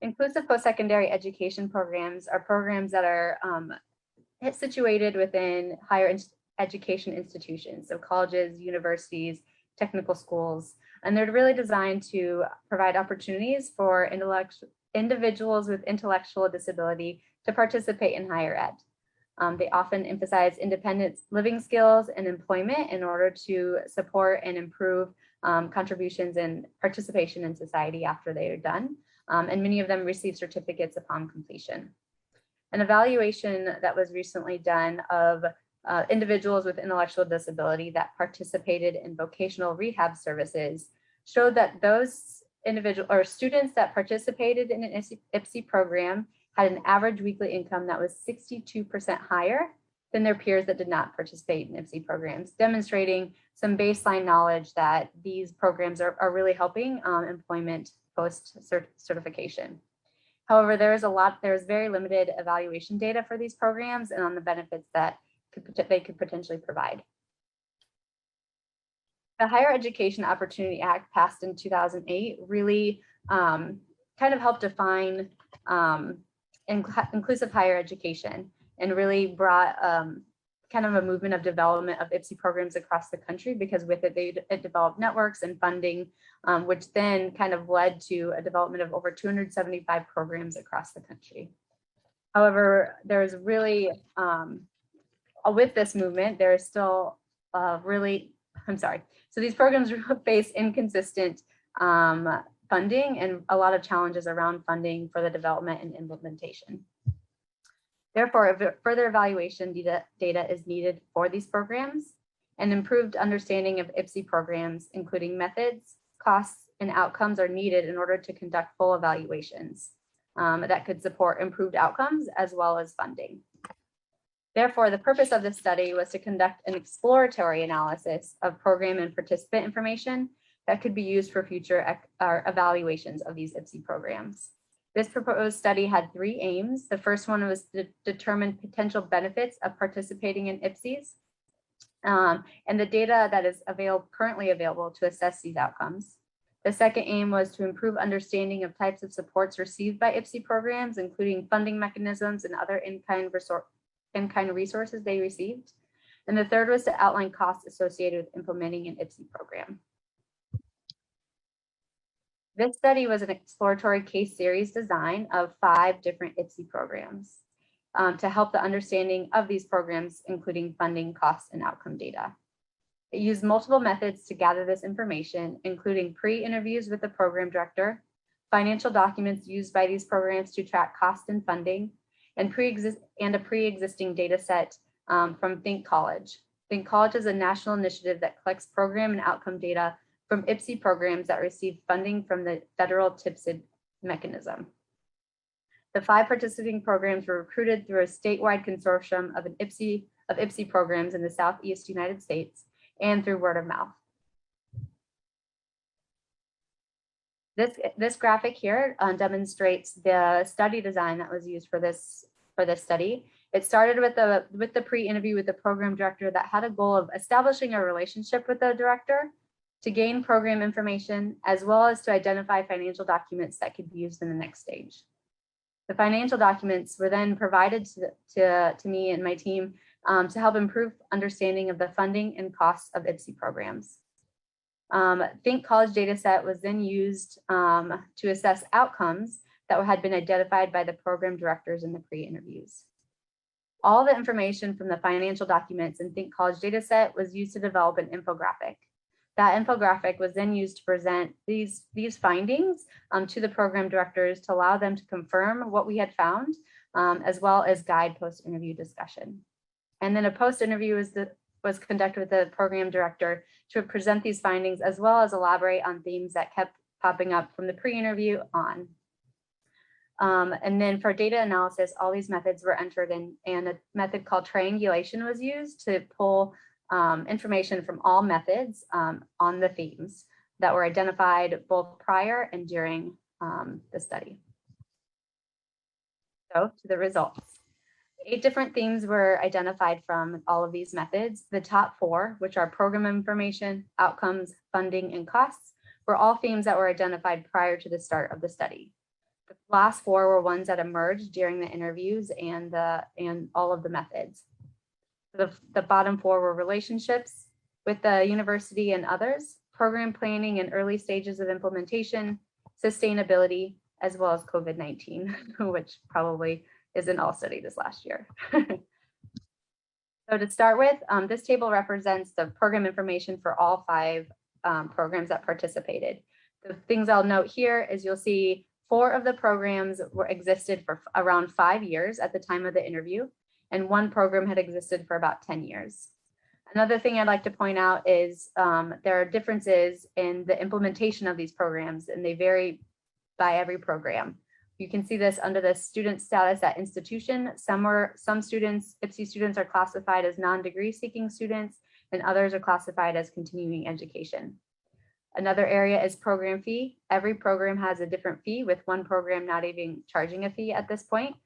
Inclusive post-secondary education programs are programs that are situated within higher education institutions, so colleges, universities, technical schools, and they're really designed to provide opportunities for individuals with intellectual disability to participate in higher ed. They often emphasize independent living skills and employment in order to support and improve contributions and participation in society after they are done. And many of them receive certificates upon completion. An evaluation that was recently done of individuals with intellectual disability that participated in vocational rehab services showed that those individual or students that participated in an IPSI program had an average weekly income that was 62% higher than their peers that did not participate in IPSI programs, demonstrating some baseline knowledge that these programs are really helping employment post certification. However, there is very limited evaluation data for these programs and on the benefits that they could potentially provide. The Higher Education Opportunity Act, passed in 2008, really kind of helped define inclusive higher education and really brought kind of a movement of development of IPSI programs across the country, because with it, it developed networks and funding, which then kind of led to a development of over 275 programs across the country. However, there's really, with this movement, there is still so these programs face inconsistent funding and a lot of challenges around funding for the development and implementation. Therefore, further evaluation data is needed for these programs, and improved understanding of IPSI programs, including methods, costs, and outcomes, are needed in order to conduct full evaluations that could support improved outcomes as well as funding. Therefore, the purpose of this study was to conduct an exploratory analysis of program and participant information that could be used for future evaluations of these IPSI programs. This proposed study had 3 aims. The first one was to determine potential benefits of participating in IPSIs and the data that is currently available to assess these outcomes. The second aim was to improve understanding of types of supports received by IPSI programs, including funding mechanisms and other in-kind resources they received. And the third was to outline costs associated with implementing an IPSI program. This study was an exploratory case series design of 5 different IPSI programs to help the understanding of these programs, including funding, costs, and outcome data. It used multiple methods to gather this information, including pre-interviews with the program director, financial documents used by these programs to track cost and funding, and a pre-existing data set from Think College. Think College is a national initiative that collects program and outcome data from IPSI programs that receive funding from the federal TIPSID mechanism. The 5 participating programs were recruited through a statewide consortium of IPSI programs in the Southeast United States and through word of mouth. This graphic here demonstrates the study design that was used for this study. It started with the pre-interview with the program director that had a goal of establishing a relationship with the director to gain program information, as well as to identify financial documents that could be used in the next stage. The financial documents were then provided to me and my team to help improve understanding of the funding and costs of IPSI programs. Think College data set was then used to assess outcomes that had been identified by the program directors in the pre-interviews. All the information from the financial documents and Think College data set was used to develop an infographic. That infographic was then used to present these findings to the program directors to allow them to confirm what we had found, as well as guide post-interview discussion. And then a post-interview was conducted with the program director to present these findings, as well as elaborate on themes that kept popping up from the pre-interview on. And then for data analysis, all these methods were entered in, and a method called triangulation was used to pull information from all methods on the themes that were identified both prior and during the study. So to the results. 8 different themes were identified from all of these methods. The top 4, which are program information, outcomes, funding, and costs, were all themes that were identified prior to the start of the study. The last 4 were ones that emerged during the interviews and all of the methods. The bottom 4 were relationships with the university and others, program planning and early stages of implementation, sustainability, as well as COVID-19, which probably isn't all studied this last year. So to start with, this table represents the program information for all 5 programs that participated. The things I'll note here is you'll see 4 of the programs existed for around 5 years at the time of the interview, and 1 program had existed for about 10 years. Another thing I'd like to point out is there are differences in the implementation of these programs, and they vary by every program. You can see this under the student status at institution. Some students, IPSI students, are classified as non-degree seeking students, and others are classified as continuing education. Another area is program fee. Every program has a different fee, with 1 program not even charging a fee at this point.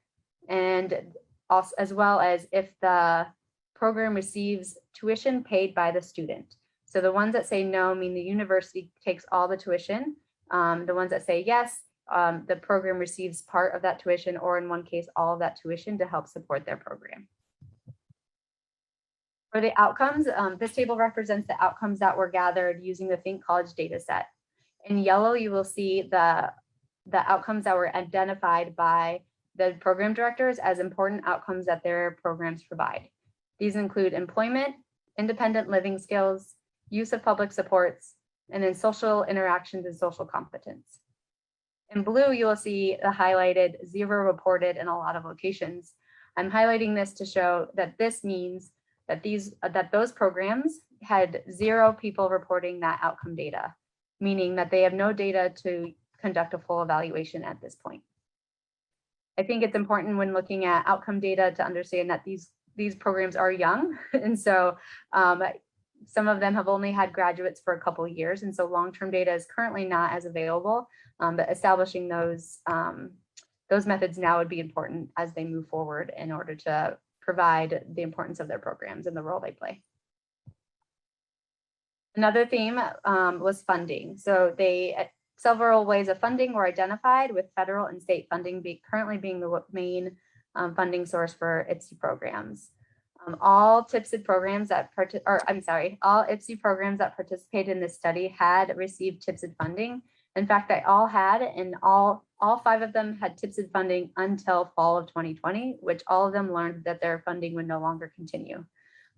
And also, as well as if the program receives tuition paid by the student. So the ones that say no mean the university takes all the tuition. The ones that say yes, the program receives part of that tuition, or in one case, all of that tuition to help support their program. For the outcomes, this table represents the outcomes that were gathered using the Think College data set. In yellow, you will see the outcomes that were identified by the program directors as important outcomes that their programs provide. These include employment, independent living skills, use of public supports, and then social interactions and social competence. In blue, you will see the highlighted 0 reported in a lot of locations. I'm highlighting this to show that this means that those programs had 0 people reporting that outcome data, meaning that they have no data to conduct a full evaluation at this point. I think it's important when looking at outcome data to understand that these programs are young, and so some of them have only had graduates for a couple of years, and so long-term data is currently not as available. But establishing those methods now would be important as they move forward in order to provide the importance of their programs and the role they play. Another theme was funding. So several ways of funding were identified, with federal and state funding currently being the main funding source for IPSI programs. All IPSI programs that participated in this study had received TIPSID funding. In fact, they all had, and all 5 of them had TIPSID funding until fall of 2020, which all of them learned that their funding would no longer continue.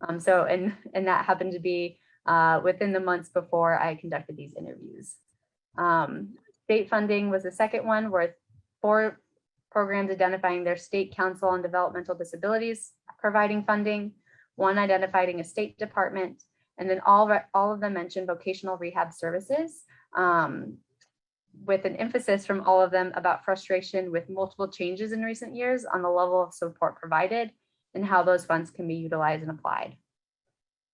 And that happened to be within the months before I conducted these interviews. State funding was the second one, with 4 programs identifying their state council on developmental disabilities providing funding, 1 identifying a state department, and then all of them mentioned vocational rehab services, with an emphasis from all of them about frustration with multiple changes in recent years on the level of support provided and how those funds can be utilized and applied.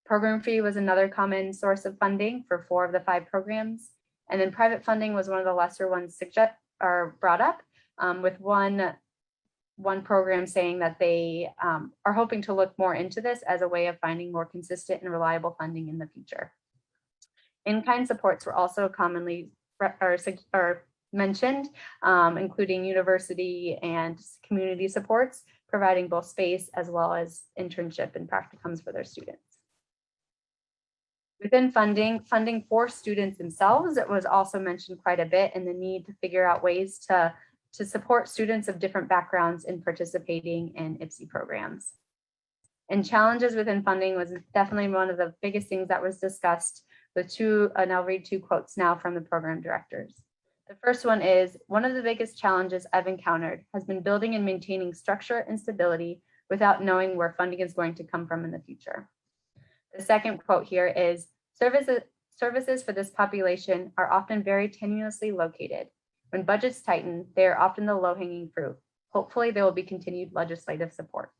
Program fee was another common source of funding for 4 of the 5 programs. And then private funding was one of the lesser ones brought up, with one program saying that they are hoping to look more into this as a way of finding more consistent and reliable funding in the future. In-kind supports were also commonly mentioned, including university and community supports, providing both space as well as internship and practicums for their students. Within funding for students themselves, it was also mentioned quite a bit, and the need to figure out ways to support students of different backgrounds in participating in IPSI programs. And challenges within funding was definitely one of the biggest things that was discussed, with 2, and I'll read 2 quotes now from the program directors. The first one is, "One of the biggest challenges I've encountered has been building and maintaining structure and stability without knowing where funding is going to come from in the future." The second quote here is, services for this population are often very tenuously located. When budgets tighten, they are often the low-hanging fruit. Hopefully, there will be continued legislative support."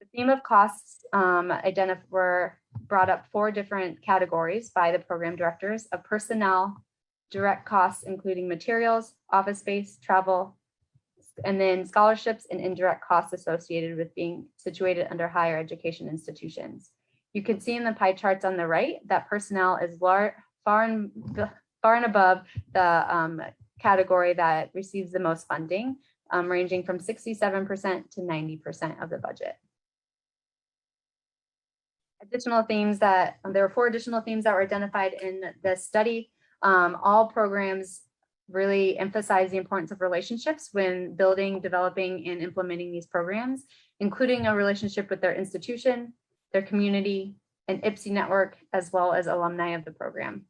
The theme of costs were brought up 4 different categories by the program directors of personnel, direct costs, including materials, office space, travel, and then scholarships and indirect costs associated with being situated under higher education institutions. You can see in the pie charts on the right that personnel is far and above the category that receives the most funding, ranging from 67% to 90% of the budget. Additional themes there were 4 additional themes that were identified in the study. All programs really emphasize the importance of relationships when building, developing, and implementing these programs, including a relationship with their institution, their community, an IPSI network, as well as alumni of the program.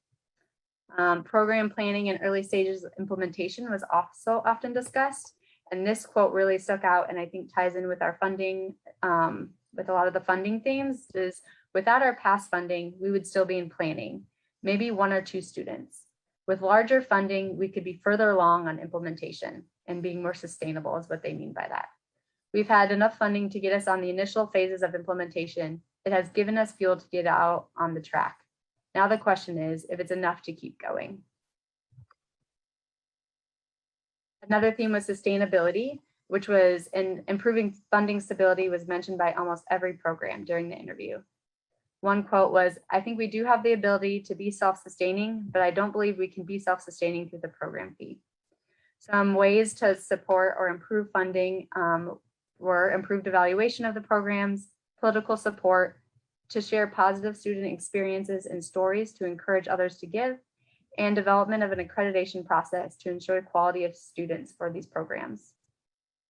Program planning and early stages of implementation was also often discussed. And this quote really stuck out and I think ties in with our funding, with a lot of the funding themes, is without our past funding, we would still be in planning, maybe 1 or 2 students. With larger funding, we could be further along on implementation and being more sustainable is what they mean by that. We've had enough funding to get us on the initial phases of implementation. It has given us fuel to get out on the track. Now the question is if it's enough to keep going. Another theme was sustainability, which was improving funding stability was mentioned by almost every program during the interview. One quote was, "I think we do have the ability to be self-sustaining, but I don't believe we can be self-sustaining through the program fee." Some ways to support or improve funding were improved evaluation of the programs, political support, to share positive student experiences and stories to encourage others to give, and development of an accreditation process to ensure quality of students for these programs.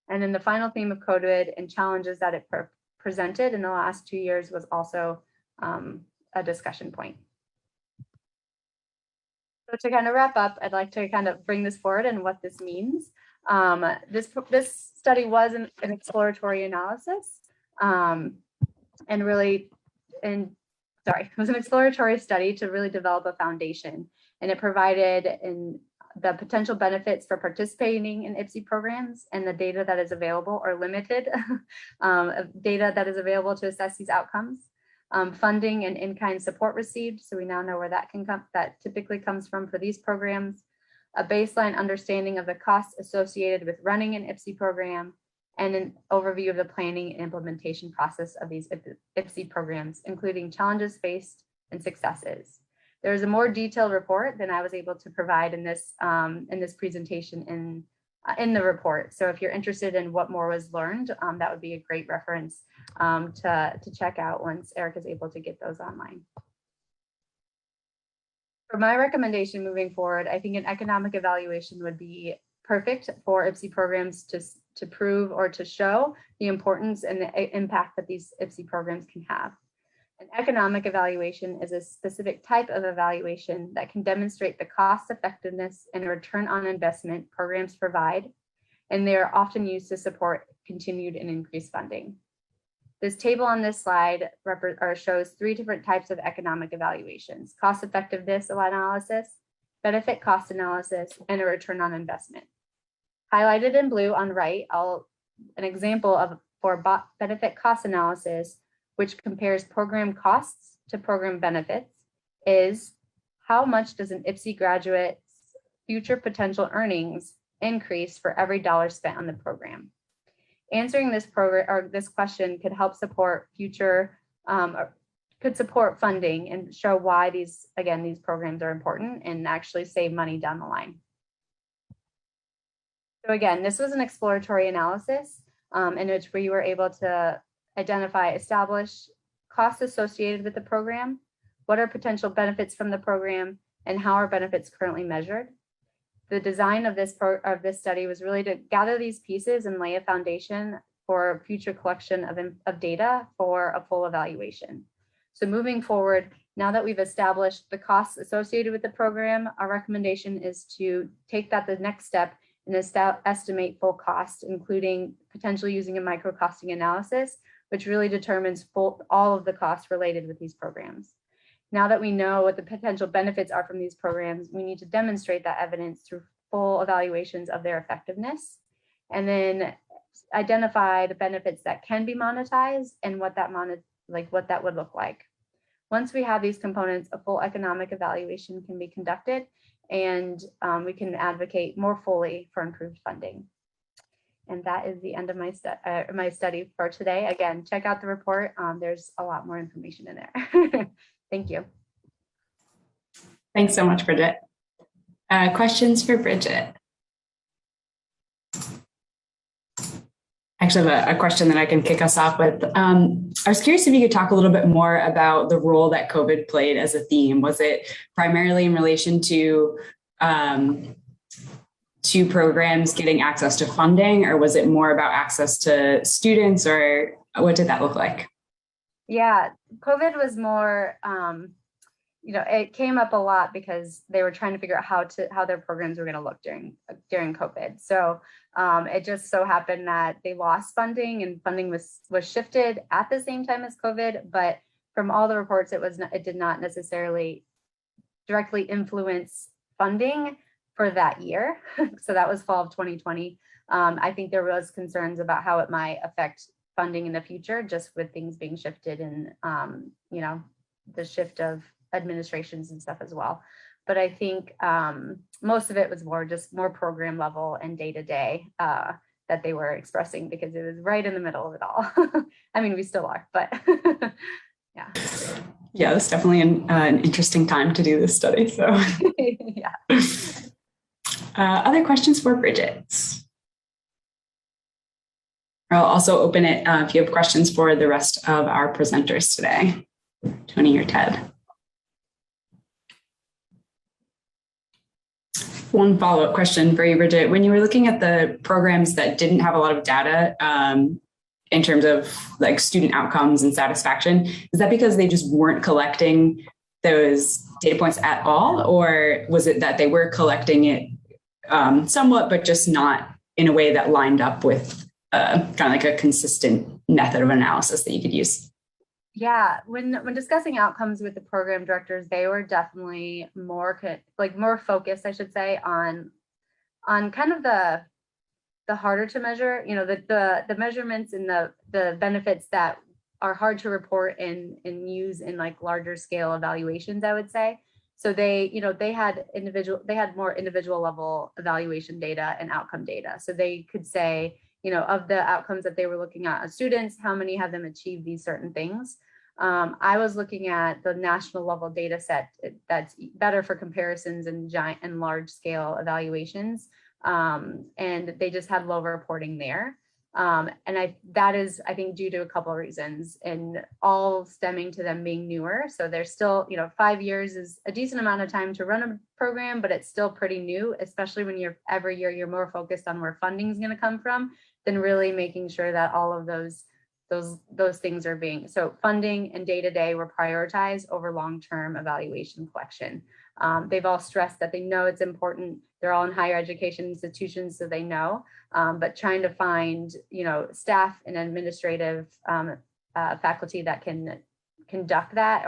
And then the final theme of COVID and challenges that it presented in the last 2 years was also a discussion point. So to kind of wrap up, I'd like to kind of bring this forward and what this means. This study was an exploratory analysis it was an exploratory study to really develop a foundation, and it provided the potential benefits for participating in IPSI programs and the data that is available or limited data that is available to assess these outcomes. Funding and in-kind support received, so we now know where that that typically comes from for these programs. A baseline understanding of the costs associated with running an IPSI program, and an overview of the planning and implementation process of these IPSI programs, including challenges faced and successes. There is a more detailed report than I was able to provide in this presentation in the report. So if you're interested in what more was learned, that would be a great reference to check out once Eric is able to get those online. For my recommendation moving forward, I think an economic evaluation would be perfect for IPSI programs to prove or to show the importance and the impact that these IPSI programs can have. An economic evaluation is a specific type of evaluation that can demonstrate the cost effectiveness and return on investment programs provide, and they are often used to support continued and increased funding. This table on this slide shows 3 different types of economic evaluations: cost effectiveness analysis, benefit cost analysis, and a return on investment. Highlighted in blue on right, an example for benefit cost analysis, which compares program costs to program benefits, is how much does an IPSI graduate's future potential earnings increase for every dollar spent on the program? Answering this question could help support could support funding and show why these programs are important and actually save money down the line. So again, this was an exploratory analysis in which we were able to establish costs associated with the program, what are potential benefits from the program, and how are benefits currently measured. The design of this study was really to gather these pieces and lay a foundation for future collection of data for a full evaluation. So moving forward, now that we've established the costs associated with the program, our recommendation is to take that the next step and estimate full cost, including potentially using a micro-costing analysis, which really determines all of the costs related with these programs. Now that we know what the potential benefits are from these programs, we need to demonstrate that evidence through full evaluations of their effectiveness, and then identify the benefits that can be monetized and what that would look like. Once we have these components, a full economic evaluation can be conducted, and we can advocate more fully for improved funding. And that is the end of my study for today. Again, check out the report. There's a lot more information in there. Thank you. Thanks so much, Bridgette. Questions for Bridgette? I actually have a question that I can kick us off with. I was curious if you could talk a little bit more about the role that COVID played as a theme. Was it primarily in relation to to programs getting access to funding, or was it more about access to students, or what did that look like? Yeah, COVID was more, it came up a lot because they were trying to figure out how their programs were going to look during COVID. So it just so happened that they lost funding, and funding was shifted at the same time as COVID. But from all the reports, it did not necessarily directly influence funding for that year. So that was fall of 2020. I think there was concerns about how it might affect funding in the future, just with things being shifted and the shift of administrations and stuff as well. But I think most of it was more program level and day-to-day that they were expressing, because it was right in the middle of it all. I mean, we still are, but yeah. Yeah, it's definitely an interesting time to do this study. So yeah. Other questions for Bridgette? I'll also open it if you have questions for the rest of our presenters today, Tonie or Ted. One follow-up question for you, Bridgette. When you were looking at the programs that didn't have a lot of data in terms of like student outcomes and satisfaction, is that because they just weren't collecting those data points at all? Or was it that they were collecting it somewhat, but just not in a way that lined up with kind of like a consistent method of analysis that you could use? Yeah, when discussing outcomes with the program directors, they were definitely more focused, I should say, on kind of the harder to measure, the measurements and the benefits that are hard to report and use in like larger scale evaluations, I would say. So they had more individual level evaluation data and outcome data. So they could say, of the outcomes that they were looking at as students, how many have them achieve these certain things. I was looking at the national level data set that's better for comparisons and giant and large scale evaluations. And they just had low reporting there. That is, I think, due to a couple of reasons, and all stemming to them being newer. So they're still, 5 years is a decent amount of time to run a program, but it's still pretty new, especially when every year you're more focused on where funding is going to come from than really making sure that all of those things are being, so funding and day-to-day were prioritized over long-term evaluation collection. They've all stressed that they know it's important. They're all in higher education institutions, so they know, but trying to find, staff and administrative faculty that can conduct that,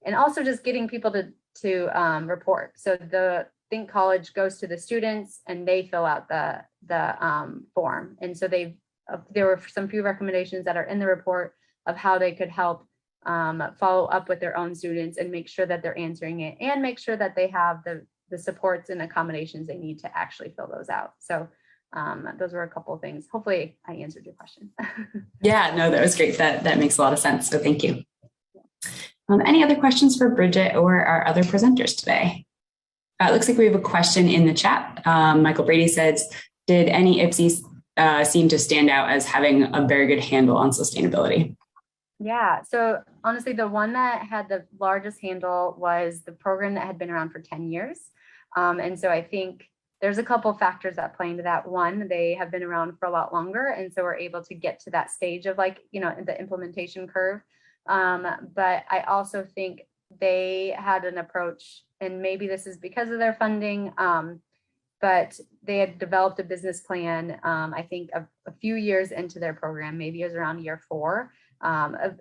and also just getting people to report. So the Think College goes to the students and they fill out the form. And so there were some few recommendations that are in the report of how they could help follow up with their own students and make sure that they're answering it, and make sure that they have the supports and accommodations they need to actually fill those out. So those were a couple of things. Hopefully I answered your question. Yeah, no, that was great. That makes a lot of sense. So thank you. Any other questions for Bridgette or our other presenters today? It looks like we have a question in the chat. Michael Brady says, did any IPSIs seem to stand out as having a very good handle on sustainability? Yeah, so honestly, the one that had the largest handle was the program that had been around for 10 years. And so I think there's a couple factors that play into that. One, they have been around for a lot longer, and so we're able to get to that stage of the implementation curve. But I also think they had an approach, and maybe this is because of their funding, but they had developed a business plan, I think a few years into their program, maybe it was around year 4. A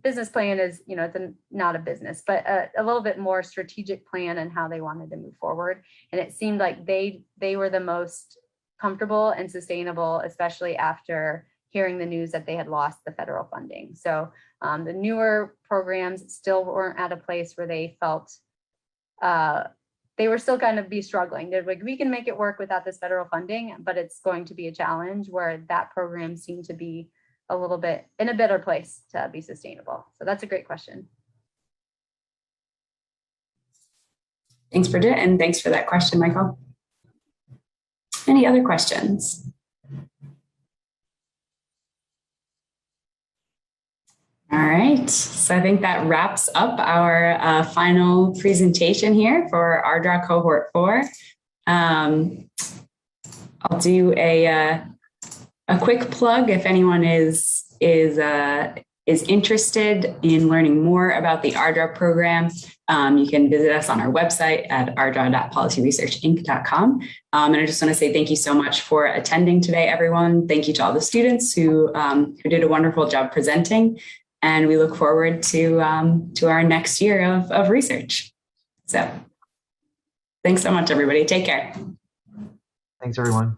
business plan is, it's not a business, but a little bit more strategic plan and how they wanted to move forward. And it seemed like they were the most comfortable and sustainable, especially after hearing the news that they had lost the federal funding. So the newer programs still weren't at a place where they felt they were still kind of be struggling. They're like, we can make it work without this federal funding, but it's going to be a challenge, where that program seemed to be a little bit in a better place to be sustainable. So that's a great question. Thanks, Bridgette, and thanks for that question, Michael. Any other questions? All right, so I think that wraps up our final presentation here for ARDRAW Cohort 4. I'll do a quick plug if anyone is interested in learning more about the ARDRAW program. You can visit us on our website at ardraw.policyresearchinc.com. And I just want to say thank you so much for attending today, everyone. Thank you to all the students who did a wonderful job presenting. And we look forward to our next year of research. So thanks so much, everybody. Take care. Thanks, everyone.